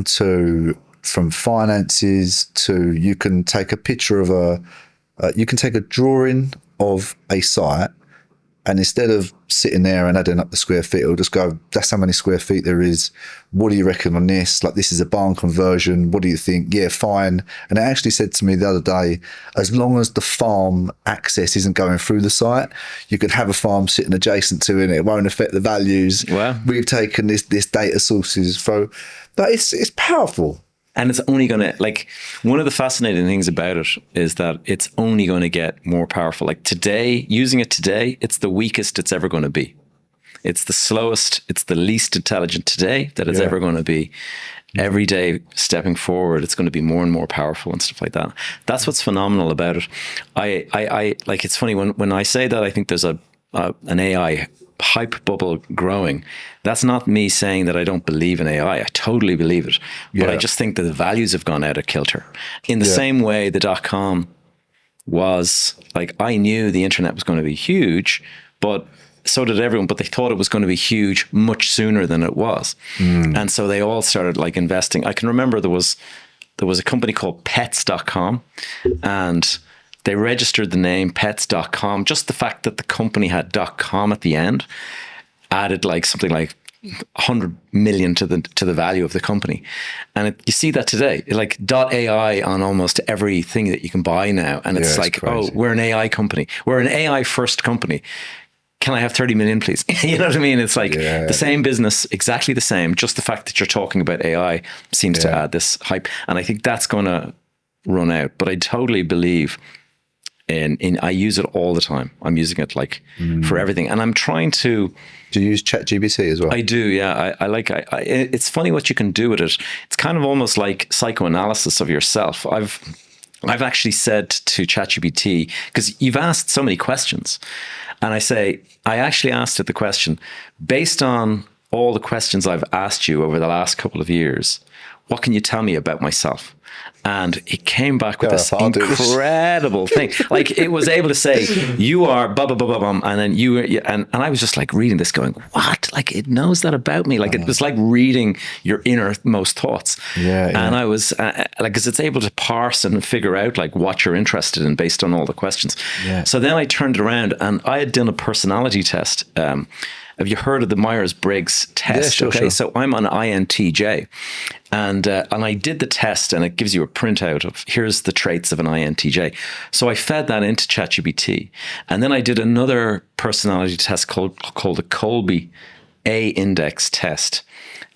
S2: to from finances to you can take a picture of you can take a drawing of a site, and instead of sitting there and adding up the square feet, it'll just go, that's how many square feet there is. What do you reckon on this? Like, this is a barn conversion. What do you think? Yeah, fine. And it actually said to me the other day, as long as the farm access isn't going through the site, you could have a farm sitting adjacent to it and it won't affect the values.
S1: Wow.
S2: We've taken this data sources but it's powerful.
S1: And it's only going to, like, one of the fascinating things about it is that it's only going to get more powerful. Like today, using it today, it's the weakest it's ever going to be. It's the slowest, it's the least intelligent today that it's ever going to be. Every day stepping forward, it's going to be more and more powerful and stuff like that. That's what's phenomenal about it. I like, it's funny when I say that I think there's an AI hype bubble growing. That's not me saying that I don't believe in AI. I totally believe it. But I just think that the values have gone out of kilter. In the same way the .com was, like, I knew the internet was going to be huge, but so did everyone, but they thought it was going to be huge much sooner than it was. And so they all started like investing. I can remember there was a company called pets.com, and they registered the name pets.com. Just the fact that the company had .com at the end added like something like 100 million to the value of the company. And you see that today, like .ai on almost everything that you can buy now. And it's like, crazy. Oh, we're an AI company. We're an AI first company. Can I have 30 million, please? You know what I mean? It's like the same business, exactly the same. Just the fact that you're talking about AI seems to add this hype. And I think that's going to run out. But I totally believe I use it all the time. I'm using it like for everything. And I'm trying to...
S2: Do you use ChatGPT as well?
S1: I do, yeah. It's funny what you can do with it. It's kind of almost like psychoanalysis of yourself. I've actually said to ChatGPT, because you've asked so many questions, and I actually asked it the question, based on all the questions I've asked you over the last couple of years, what can you tell me about myself? And it came back with this incredible thing. Like, it was able to say, you are blah, blah, blah, blah, blah. And then and I was just like reading this going, what? Like, it knows that about me. Like, it was like reading your innermost thoughts. And I was like, because it's able to parse and figure out like what you're interested in based on all the questions. So then I turned it around and I had done a personality test. Have you heard of the Myers-Briggs test?
S2: Yeah, sure.
S1: So I'm an INTJ. And I did the test, and it gives you a printout of here's the traits of an INTJ. So I fed that into ChatGPT, and then I did another personality test called the Colby A Index test,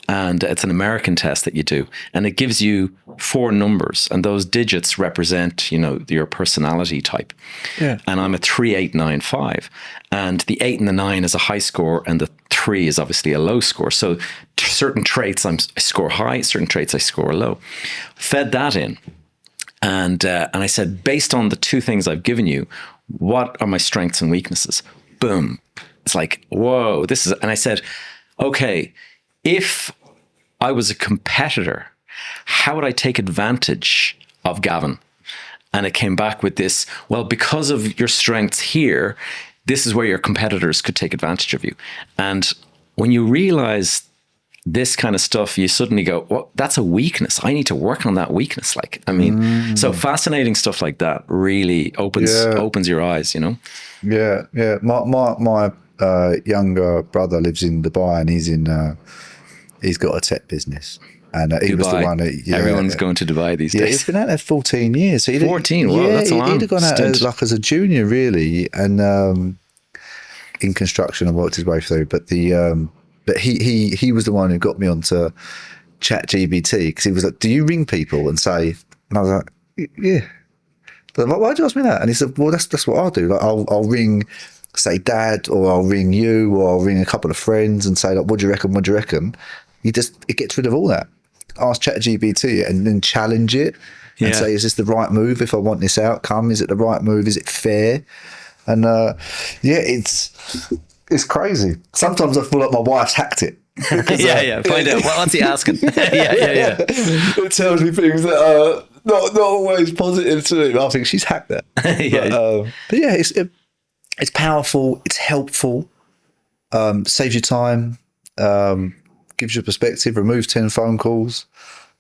S1: and it's an American test that you do, and it gives you 4 numbers, and those digits represent your personality type. And I'm a 3895, and the 8 and the 9 is a high score, and the 3 is obviously a low score. So certain traits I score high, certain traits I score low. Fed that in, and I said, based on the 2 things I've given you, what are my strengths and weaknesses? Boom! It's like, whoa! And I said, okay, if I was a competitor, how would I take advantage of Gavin? And it came back with this, well, because of your strengths here, this is where your competitors could take advantage of you. And when you realize this kind of stuff, you suddenly go, well, that's a weakness. I need to work on that weakness. Like, I mean, so fascinating stuff like that really opens your eyes, you know?
S2: Yeah. Yeah. My younger brother lives in Dubai, and he's got a tech business. And he was the one that...
S1: Everyone's going to Dubai these days.
S2: He's been out there 14 years. So
S1: 14? Wow, that's a long
S2: He'd have gone out
S1: stint.
S2: as a junior, really, and in construction and worked his way through. But but he was the one who got me onto ChatGPT, because he was like, do you ring people and say... And I was like, yeah. But like, why'd you ask me that? And he said, well, that's what I'll do. Like, I'll ring, say, Dad, or I'll ring you, or I'll ring a couple of friends and say, like, what do you reckon? What do you reckon? It gets rid of all that. Ask ChatGPT and then challenge it and say, is this the right move if I want this outcome? Is it the right move? Is it fair? And it's crazy. Sometimes I feel like my wife's hacked it.
S1: Find out. What's he asking? yeah.
S2: It tells me things that are not always positive to me. I think she's hacked that. But yeah, it's powerful. It's helpful. Saves you time. Gives you a perspective, removes 10 phone calls.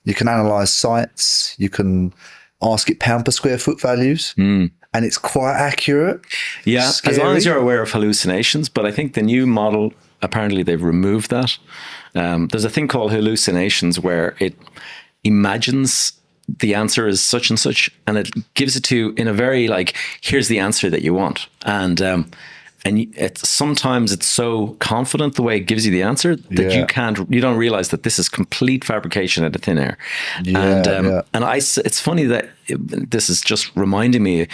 S2: You can analyze sites. You can ask it pound per square foot values. And it's quite accurate.
S1: Yeah,
S2: Scary.
S1: as long as you're aware of hallucinations. But I think the new model, apparently they've removed that. There's a thing called hallucinations where it imagines the answer is such and such, and it gives it to you in a very like, here's the answer that you want. And sometimes it's so confident the way it gives you the answer that you don't realize that this is complete fabrication out of thin air. And it's funny that this is just reminding me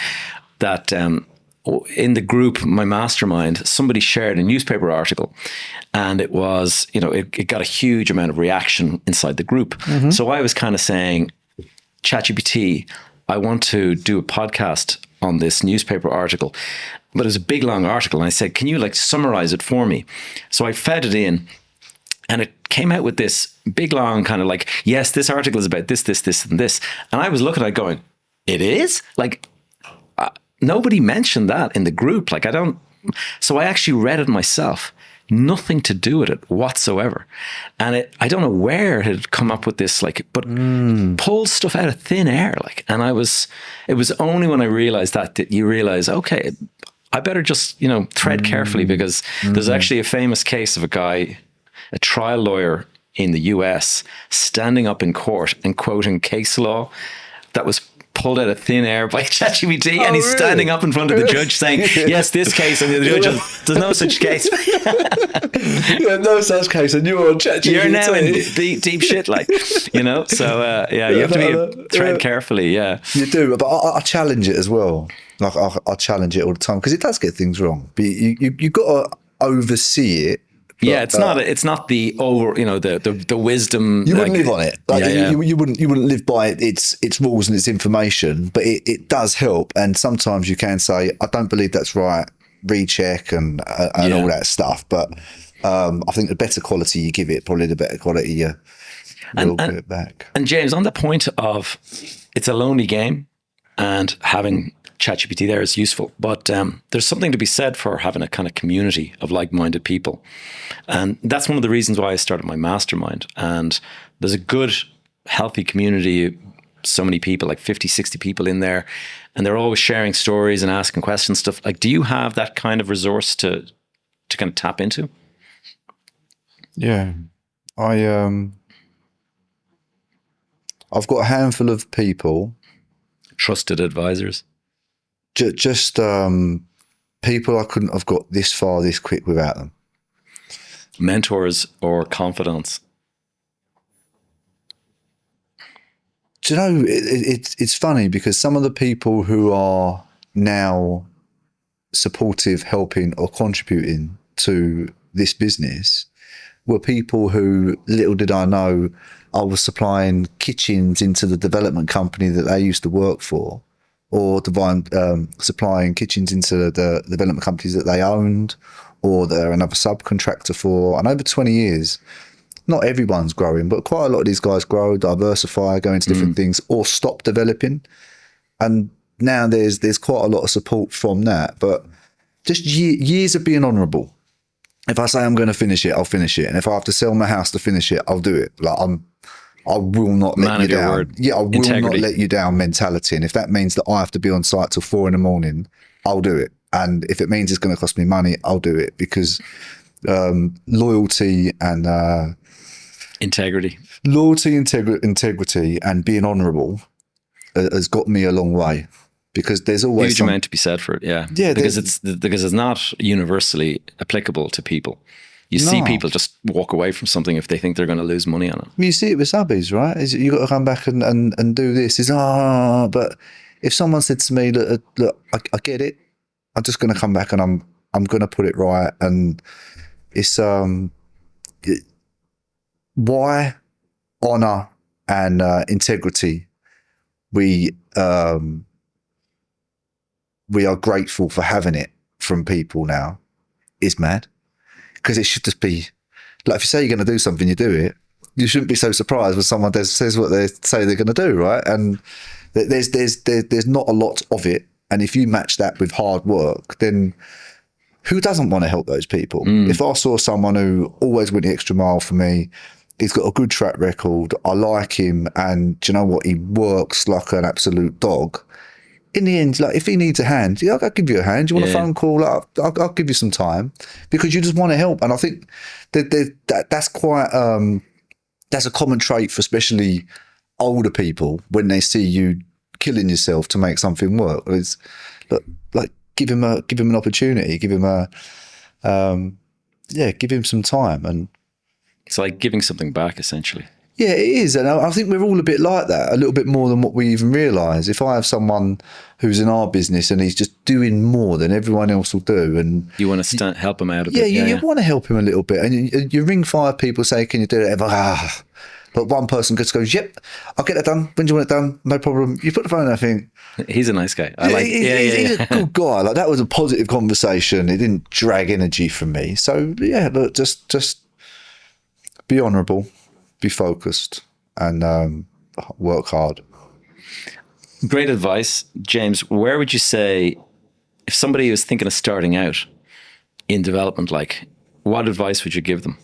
S1: that in the group, my mastermind, somebody shared a newspaper article, and it was, it got a huge amount of reaction inside the group. So I was kind of saying, ChatGPT, I want to do a podcast on this newspaper article. But it was a big, long article. And I said, can you like summarize it for me? So I fed it in, and it came out with this big, long kind of like, yes, this article is about this, this, this, and this. And I was looking at it going, it is? Like, nobody mentioned that in the group. Like, so I actually read it myself. Nothing to do with it whatsoever. And I don't know where it had come up with this, like, but pulled stuff out of thin air. Like, and it was only when I realized that you realize, okay, I better just, tread carefully, because there's actually a famous case of a guy, a trial lawyer in the US, standing up in court and quoting case law that was pulled out of thin air by ChatGPT, and he's standing up in front of the judge saying, yes, this case, and the judge goes, there's no such case.
S2: No such case, and you're on ChatGPT.
S1: You're now in deep shit, like, so you have to tread carefully, You
S2: do, but I challenge it as well. Like, I challenge it all the time, because it does get things wrong, but you've got to oversee it.
S1: Yeah, it's not the over, the wisdom.
S2: You wouldn't live on it. Like, you wouldn't live by its rules and its information, but it does help. And sometimes you can say, I don't believe that's right, recheck and all that stuff. But I think the better quality you give it, probably the better quality you will give it back.
S1: And James, on the point of, it's a lonely game, and having ChatGPT there is useful, but there's something to be said for having a kind of community of like-minded people. And that's one of the reasons why I started my mastermind. And there's a good, healthy community, so many people, like 50, 60 people in there, and they're always sharing stories and asking questions, stuff. Like, do you have that kind of resource to kind of tap into?
S2: Yeah. I've got a handful of people.
S1: Trusted advisors.
S2: Just people I couldn't have got this far this quick without them.
S1: Mentors or confidants.
S2: Do you know, it's funny, because some of the people who are now supportive, helping or contributing to this business were people who, little did I know, I was supplying kitchens into the development company that they used to work for, or supplying kitchens into the development companies that they owned, or they're another subcontractor for. And over 20 years, not everyone's growing, but quite a lot of these guys grow, diversify, go into different things, or stop developing. And now there's quite a lot of support from that. But just years of being honourable. If I say I'm going to finish it, I'll finish it. And if I have to sell my house to finish it, I'll do it. Like I will not let you down.
S1: Word.
S2: Yeah, I will
S1: Integrity.
S2: not let you down mentality. And if that means that I have to be on site till 4 a.m, I'll do it. And if it means it's going to cost me money, I'll do it, because loyalty, integrity, and being honourable has got me a long way. Because there's always
S1: huge amount to be said for it, yeah. Because it's not universally applicable to people. You see people just walk away from something if they think they're going to lose money on it.
S2: You see it with subbies, right? You got to come back and do this. But if someone said to me, look, I get it. I'm just going to come back and I'm going to put it right. And it's why honor and integrity. We are grateful for having it from people now is mad. Because it should just be, like, if you say you're going to do something, you do it. You shouldn't be so surprised when someone says what they say they're going to do, right? And there's not a lot of it. And if you match that with hard work, then who doesn't want to help those people? If I saw someone who always went the extra mile for me, he's got a good track record, I like him, and do you know what? He works like an absolute dog. In the end, like, if he needs a hand, I'll give you a hand. Do you want a phone call? I'll give you some time, because you just want to help. And I think that's quite that's a common trait for especially older people when they see you killing yourself to make something work. It's like give him an opportunity, give him some time, and
S1: it's like giving something back, essentially.
S2: Yeah, it is. And I think we're all a bit like that, a little bit more than what we even realise. If I have someone who's in our business and he's just doing more than everyone else will do, and
S1: you want to help him out a bit.
S2: You want to help him a little bit. And you ring 5 people, say, can you do it? But one person just goes, yep, I'll get that done. When do you want it done? No problem. You put the phone on, I think.
S1: He's a nice guy.
S2: He's a good guy. Like, that was a positive conversation. It didn't drag energy from me. So, yeah, look, just be honourable. Be focused, and work hard.
S1: Great advice, James. Where would you say, if somebody was thinking of starting out in development, like, what advice would you give them?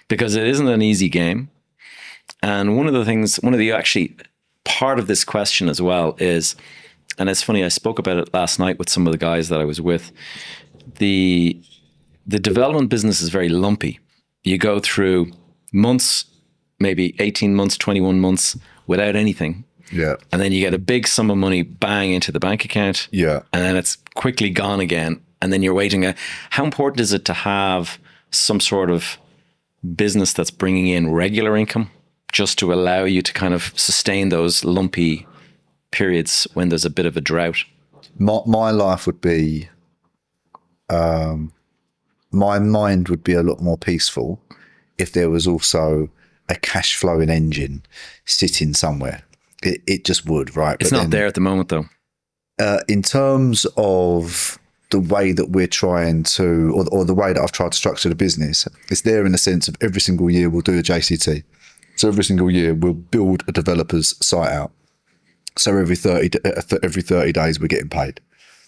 S1: Because it isn't an easy game. And actually, part of this question as well is, and it's funny, I spoke about it last night with some of the guys that I was with. The development business is very lumpy. You go through months, maybe 18 months, 21 months without anything.
S2: Yeah.
S1: And then you get a big sum of money bang into the bank account.
S2: Yeah.
S1: And then it's quickly gone again. And then you're waiting. How important is it to have some sort of business that's bringing in regular income, just to allow you to kind of sustain those lumpy periods when there's a bit of a drought?
S2: My life would be, my mind would be a lot more peaceful if there was also a cash flowing engine sitting somewhere. It just would, right?
S1: It's not there at the moment, though.
S2: In terms of the way that we're trying to, or the way that I've tried to structure the business, it's there in the sense of every single year we'll do a JCT. So every single year we'll build a developer's site out. So every 30 days we're getting paid.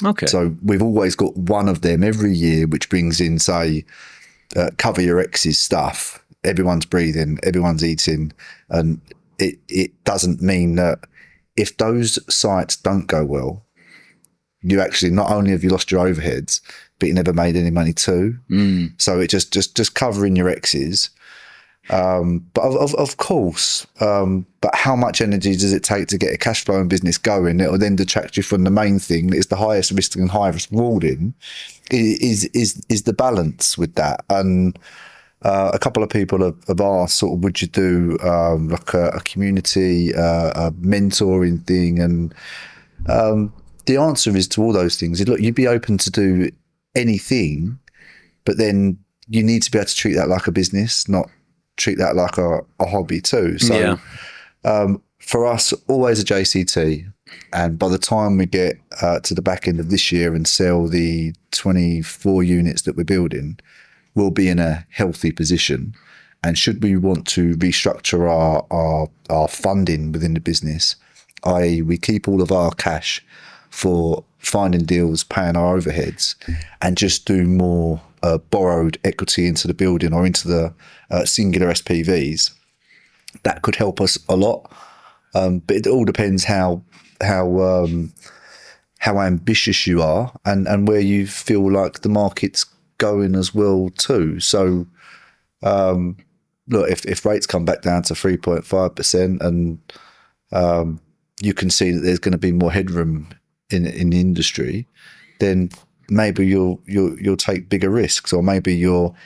S1: Okay.
S2: So we've always got one of them every year, which brings in, say, cover your ex's stuff. Everyone's breathing, everyone's eating, and it doesn't mean that if those sites don't go well, you actually, not only have you lost your overheads, but you never made any money too. So it just covering your exes. But of course, but how much energy does it take to get a cash flowing business going? It will then detract you from the main thing that is the highest risk and highest rewarding, is the balance with that. And a couple of people have asked, sort of, would you do like a community, a mentoring thing? And the answer is to all those things. Look, you'd be open to do anything, but then you need to be able to treat that like a business, not treat that like a hobby too. So for us, always a JCT. And by the time we get to the back end of this year and sell the 24 units that we're building, we'll be in a healthy position. And should we want to restructure our funding within the business, i.e. we keep all of our cash for finding deals, paying our overheads, and just do more borrowed equity into the building or into the singular SPVs, that could help us a lot. But it all depends how ambitious you are and where you feel like the market's going as well too. So look, if rates come back down to 3.5% and you can see that there's going to be more headroom in the industry, then maybe you'll take bigger risks, or maybe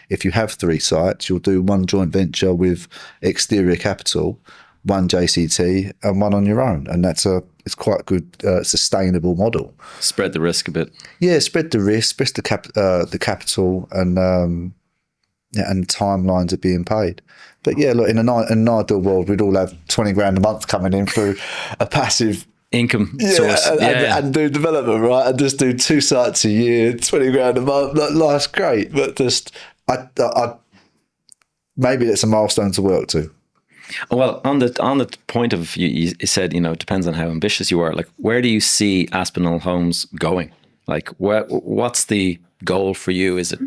S2: if you have 3 sites, you'll do one joint venture with exterior capital, one JCT, and one on your own, and it's quite a good sustainable model.
S1: Spread the risk a bit.
S2: Yeah, spread the risk, spread the capital, and timelines are being paid. But yeah, look, in an ideal world, we'd all have 20 grand a month coming in through a passive
S1: income source,
S2: and do development, right? And just do 2 sites a year, 20 grand a month. Life's great, but just I maybe it's a milestone to work to.
S1: Well, on the point of you said, it depends on how ambitious you are. Like, where do you see Aspinel Homes going? Like, what's the goal for you? Is it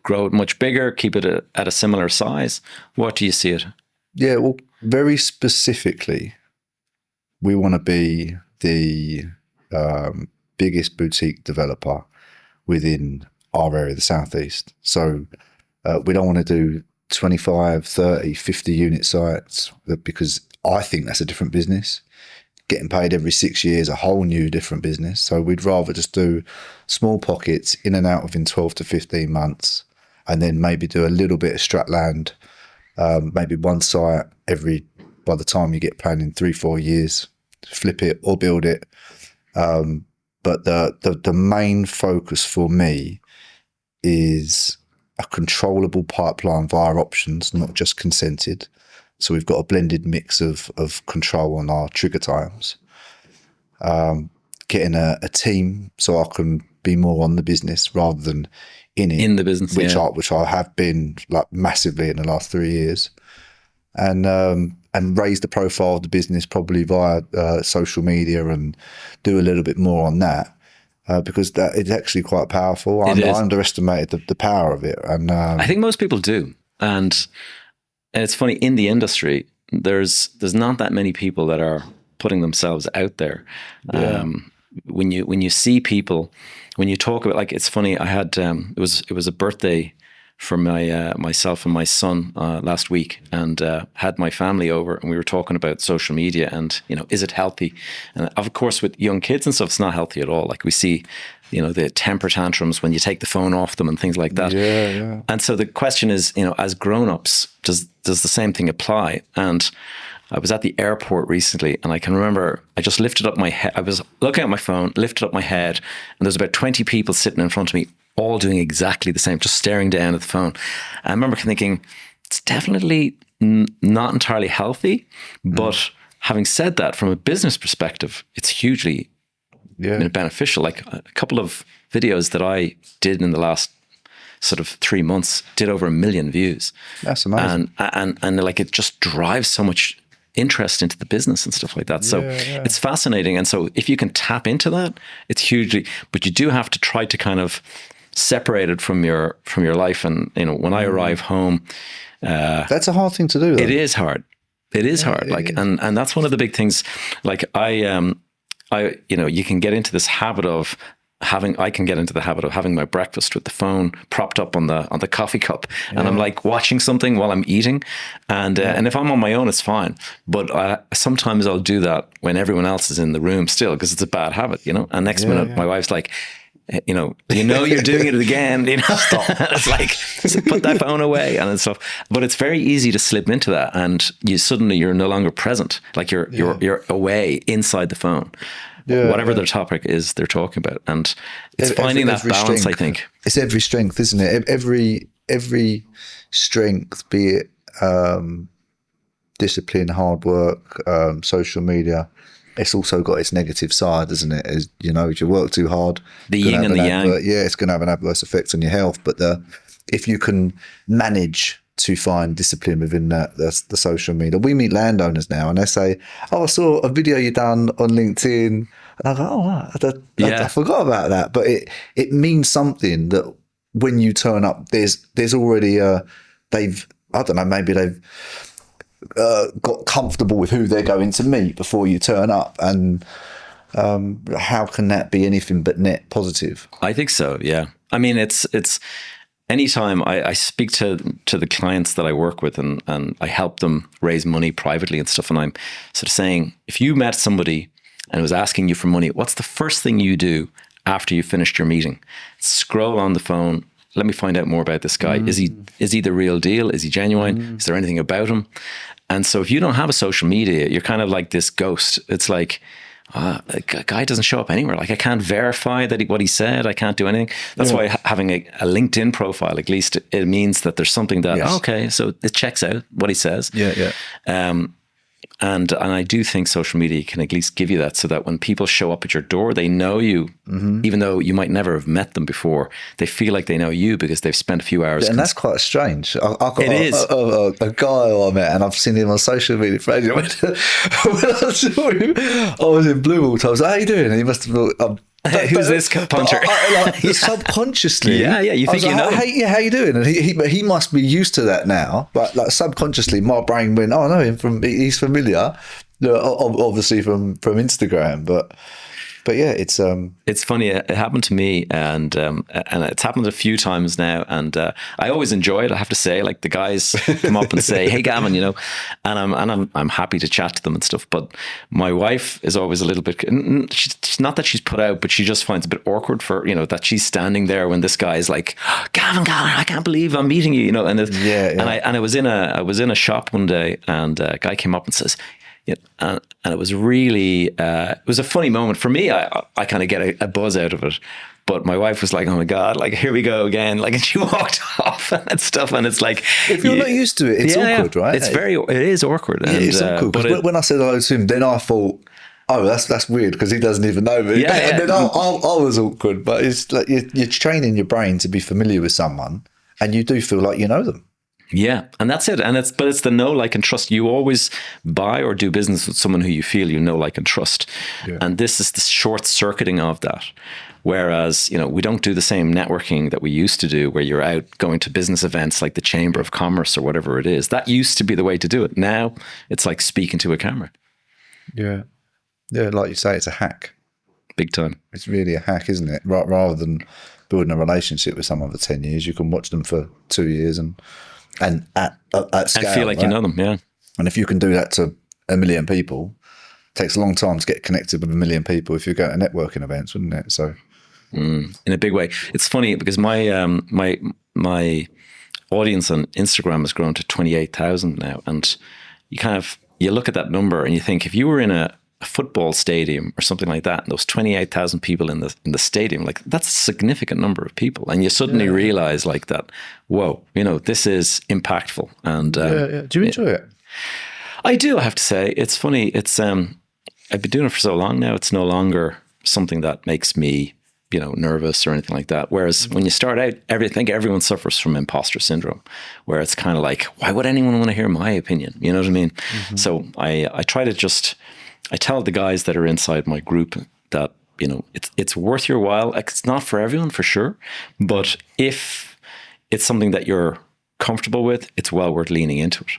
S1: grow it much bigger, keep it at a similar size? What do you see it?
S2: Yeah, well, very specifically, we want to be the biggest boutique developer within our area, the Southeast. So we don't want to do 25, 30, 50 unit sites, because I think that's a different business. Getting paid every 6 years, a whole new different business. So we'd rather just do small pockets in and out within 12 to 15 months, and then maybe do a little bit of strat land, maybe one site by the time you get planning 3-4 years, flip it or build it. But the main focus for me is a controllable pipeline via options, not just consented. So we've got a blended mix of control on our trigger times. Getting a team so I can be more on the business rather than in
S1: the business,
S2: which I have been like massively in the last 3 years, and raise the profile of the business probably via social media and do a little bit more on that. Because that is actually quite powerful. I underestimated the power of it, and
S1: I think most people do. And it's funny, in the industry, there's not that many people that are putting themselves out there.
S2: Yeah.
S1: When you see people, when you talk about, like, it's funny. I had it was a birthday for myself and my son last week, and had my family over, and we were talking about social media and, is it healthy? And of course, with young kids and stuff, it's not healthy at all. Like, we see, the temper tantrums when you take the phone off them and things like that.
S2: Yeah.
S1: And so the question is, as grown-ups, does the same thing apply? And I was at the airport recently, and I can remember I just lifted up my head. I was looking at my phone, lifted up my head, and there's about 20 people sitting in front of me, all doing exactly the same, just staring down at the phone. And I remember thinking, it's definitely not entirely healthy, but having said that, from a business perspective, it's hugely beneficial. Like, a couple of videos that I did in the last sort of 3 months did over 1 million views.
S2: That's amazing.
S1: And like, it just drives so much interest into the business and stuff like that. So it's fascinating. And so if you can tap into that, it's hugely, but you do have to try to kind of separate it from your life. And when I arrive home,
S2: that's a hard thing to do, though.
S1: It is hard. It is hard. Like, and that's one of the big things. Like, you can get into this habit of having my breakfast with the phone propped up on the coffee cup, and I'm like watching something while I'm eating, and if I'm on my own, it's fine. But sometimes I'll do that when everyone else is in the room still, because it's a bad habit, And next minute, my wife's like, you're doing it again. Stop. It's like, put that phone away and stuff. But it's very easy to slip into that, and you're no longer present. Like, you're away inside the phone. Whatever their topic is they're talking about, and it's finding that balance.
S2: Strength.
S1: I think
S2: it's every strength, isn't it? Every strength, be it discipline, hard work, social media. It's also got its negative side, isn't it? As if you work too hard,
S1: the yin and the yang.
S2: It's going to have an adverse effect on your health. But if you can manage to find discipline within the social media. We meet landowners now and they say, oh, I saw a video you done on LinkedIn. And I go, oh, wow, I forgot about that. But it means something that when you turn up, there's already maybe they've got comfortable with who they're going to meet before you turn up. And how can that be anything but net positive?
S1: I think so, yeah. I mean, it's anytime I speak to the clients that I work with and I help them raise money privately and stuff, and I'm sort of saying, if you met somebody and was asking you for money, what's the first thing you do after you finished your meeting? Scroll on the phone. Let me find out more about this guy. Is he the real deal? Is he genuine? Is there anything about him? And so if you don't have a social media, you're kind of like this ghost. It's like, a guy doesn't show up anywhere. Like, I can't verify that what he said. I can't do anything. That's why having a LinkedIn profile, at least, it means that there's something that, okay, so it checks out what he says. And I do think social media can at least give you that, so that when people show up at your door, they know you, even though you might never have met them before. They feel like they know you because they've spent a few hours.
S2: And that's quite strange.
S1: It is.
S2: A guy I met, and I've seen him on social media. When I saw him, I was in Blue all the time. I was like, how you doing? And he must have thought,
S1: who's this punter?
S2: Subconsciously,
S1: you think you know?
S2: Hey, how you doing? And he must be used to that now. But like subconsciously, my brain went, oh, I know him he's familiar, obviously from Instagram. But yeah,
S1: it's funny. It happened to me, and it's happened a few times now. And I always enjoy it. I have to say, like, the guys come up and say, "Hey, Gavin," you know, and I'm happy to chat to them and stuff. But my wife is always a little bit. She's not that she's put out, but she just finds it a bit awkward for, you know, that she's standing there when this guy is like, Gavin, I can't believe I'm meeting you, you know. And I was in a shop one day, and a guy came up and says. Yeah, and it was really, it was a funny moment for me. I kind of get a buzz out of it, but my wife was like, "Oh my God, like, here we go again!" Like, and she walked off and stuff. And it's like,
S2: if you're not used to it, it's awkward, right?
S1: It is awkward.
S2: Yeah, it's awkward. But when I said hello to him, then I thought, oh, that's weird because he doesn't even know me. And then I was awkward. But it's like you're training your brain to be familiar with someone, and you do feel like you know them.
S1: Yeah, and that's it. And it's the know, like, and trust. You always buy or do business with someone who you feel you know, like, and trust. Yeah. And this is the short circuiting of that. Whereas, you know, we don't do the same networking that we used to do, where you're out going to business events like the Chamber of Commerce or whatever it is. That used to be the way to do it. Now it's like speaking to a camera.
S2: Yeah. Yeah, like you say, it's a hack.
S1: Big time.
S2: It's really a hack, isn't it? Rather than building a relationship with someone for 10 years, you can watch them for 2 years and at scale,
S1: and feel like you know them, yeah.
S2: And if you can do that to 1 million people, it takes a long time to get connected with 1 million people if you go to networking events, wouldn't it? So,
S1: in a big way. It's funny because my audience on Instagram has grown to 28,000 now, and you look at that number and you think, if you were in a football stadium or something like that, and those 28,000 people in the stadium, like, that's a significant number of people, and you suddenly realize, like, that, whoa, you know, this is impactful. And
S2: do you enjoy it?
S1: I do, I have to say. It's funny. It's I've been doing it for so long now. It's no longer something that makes me, you know, nervous or anything like that. Whereas when you start out, I think everyone suffers from imposter syndrome, where it's kind of like, why would anyone want to hear my opinion? You know what I mean? So I try to I tell the guys that are inside my group that, you know, it's worth your while. It's not for everyone, for sure. But if it's something that you're comfortable with, it's well worth leaning into it.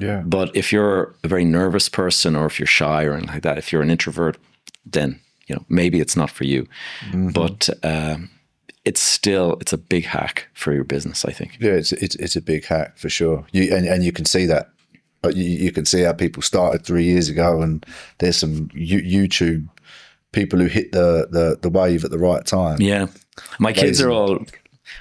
S2: Yeah.
S1: But if you're a very nervous person, or if you're shy or anything like that, if you're an introvert, then, you know, maybe it's not for you. But it's a big hack for your business, I think.
S2: Yeah, it's a big hack for sure. And you can see that. But you can see how people started 3 years ago, and there's some YouTube people who hit the wave at the right time.
S1: Yeah. My kids are all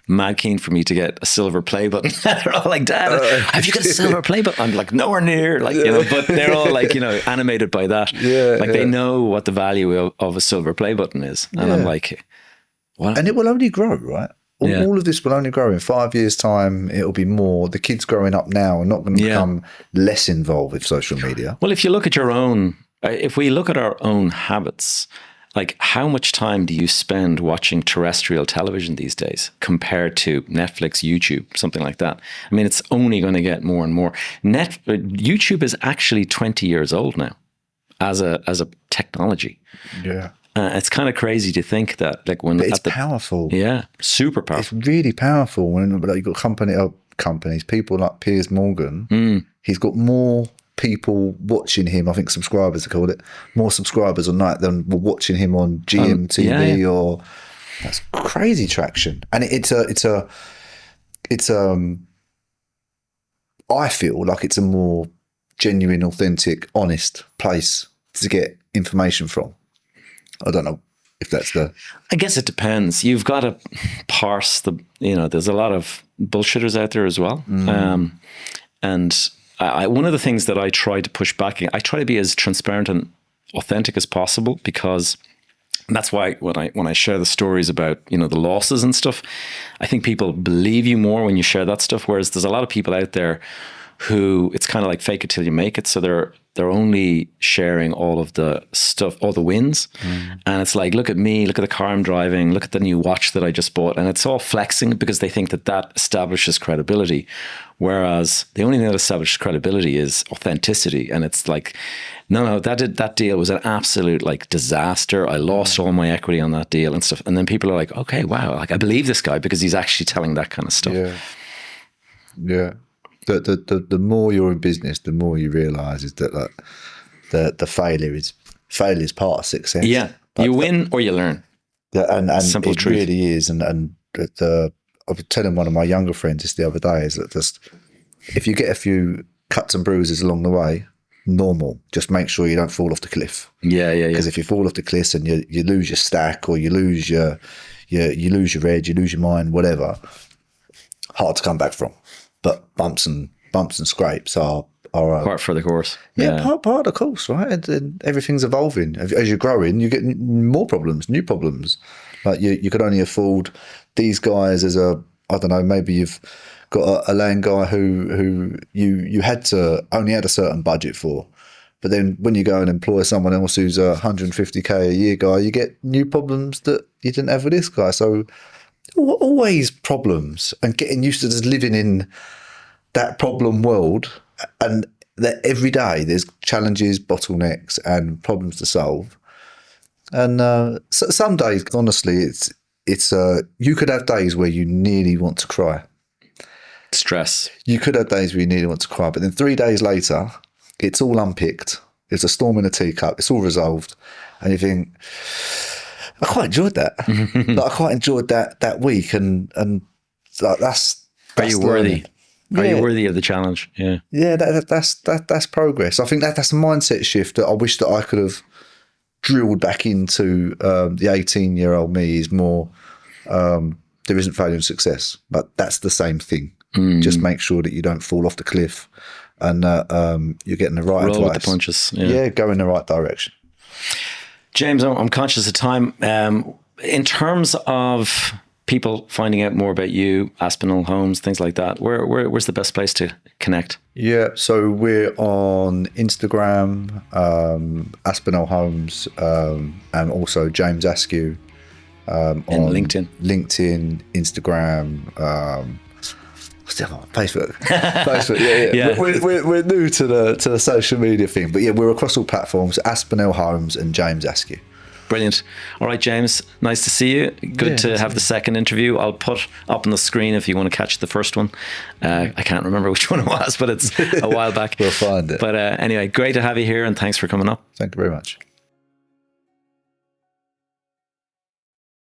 S1: mad keen for me to get a silver play button. They're all like, Dad, have you got a silver play button? I'm like, nowhere near, like, you know, but they're all like, you know, animated by that.
S2: Yeah.
S1: Like, they know what the value of a silver play button is. And I'm like, what?
S2: And it will only grow, right? All of this will only grow. In 5 years' time, it'll be more. The kids growing up now are not going to become less involved with social media.
S1: Well, if you look at if we look at our own habits, like, how much time do you spend watching terrestrial television these days compared to Netflix, YouTube, something like that? I mean, it's only going to get more and more. YouTube is actually 20 years old now as a technology.
S2: Yeah.
S1: It's kind of crazy to think that, like, when
S2: but it's powerful.
S1: Yeah, super powerful.
S2: It's really powerful when, like, you've got companies, people like Piers Morgan. He's got more people watching him, I think subscribers they call it, more subscribers on night than were watching him on GMTV or that's crazy traction. And it's I feel like it's a more genuine, authentic, honest place to get information from. I don't know if that's
S1: I guess it depends. You've got to parse there's a lot of bullshitters out there as well. And one of the things that I try to push back, I try to be as transparent and authentic as possible, because that's why when I share the stories about, the losses and stuff, I think people believe you more when you share that stuff. Whereas there's a lot of people out there who it's kind of like fake it till you make it. So they're only sharing all of the stuff, all the wins. And it's like, look at me, look at the car I'm driving, look at the new watch that I just bought. And it's all flexing because they think that establishes credibility. Whereas the only thing that establishes credibility is authenticity. And it's like, no, that deal was an absolute like disaster. I lost all my equity on that deal and stuff. And then people are like, okay, wow, like I believe this guy because he's actually telling that kind of stuff.
S2: Yeah. The more you're in business, the more you realise is that like the failure is part of success.
S1: Yeah, like, you win or you learn.
S2: Yeah, and
S1: simple
S2: it
S1: truth.
S2: Really is. And I was telling one of my younger friends this the other day is that just if you get a few cuts and bruises along the way, normal. Just make sure you don't fall off the cliff.
S1: Yeah.
S2: Because if you fall off the cliff and you lose your stack or you lose your edge, you lose your mind, whatever, hard to come back from. But bumps and scrapes are
S1: part for the course.
S2: Yeah, part of the course, right? And everything's evolving. As you're growing, you get more problems, new problems. Like you could only afford these guys as I don't know, maybe you've got a land guy who you only had a certain budget for. But then when you go and employ someone else who's a 150K a year guy, you get new problems that you didn't have with this guy. So always problems, and getting used to just living in that problem world, and that every day there's challenges, bottlenecks and problems to solve. And so some days, honestly, it's you could have days where you nearly want to cry.
S1: Stress.
S2: You could have days where you nearly want to cry, but then 3 days later, it's all unpicked. It's a storm in a teacup. It's all resolved. And you think, I quite enjoyed that. I quite enjoyed that week. And like, that's
S1: Are you worthy? Are you worthy of the challenge? Yeah.
S2: Yeah, that's progress. I think that's a mindset shift that I wish that I could have drilled back into the 18-year-old me is more, there isn't failure and success, but that's the same thing. Just make sure that you don't fall off the cliff and you're getting the right advice.
S1: Roll with the punches.
S2: Yeah, go in the right direction.
S1: James, I'm conscious of time. In terms of people finding out more about you, Aspinel Homes, things like that, where's the best place to connect? Yeah,
S2: so we're on Instagram, Aspinel Homes, and also James Askew.
S1: And
S2: on
S1: LinkedIn,
S2: Instagram, Facebook. Yeah. We're new to the social media thing, but yeah, we're across all platforms. Aspinel Homes and James Askew.
S1: Brilliant. All right, James, nice to see you. Good to have the second interview. I'll put up on the screen if you want to catch the first one. I can't remember which one it was, but it's a while back.
S2: We'll find it.
S1: But anyway, great to have you here, and thanks for coming up.
S2: Thank you very much.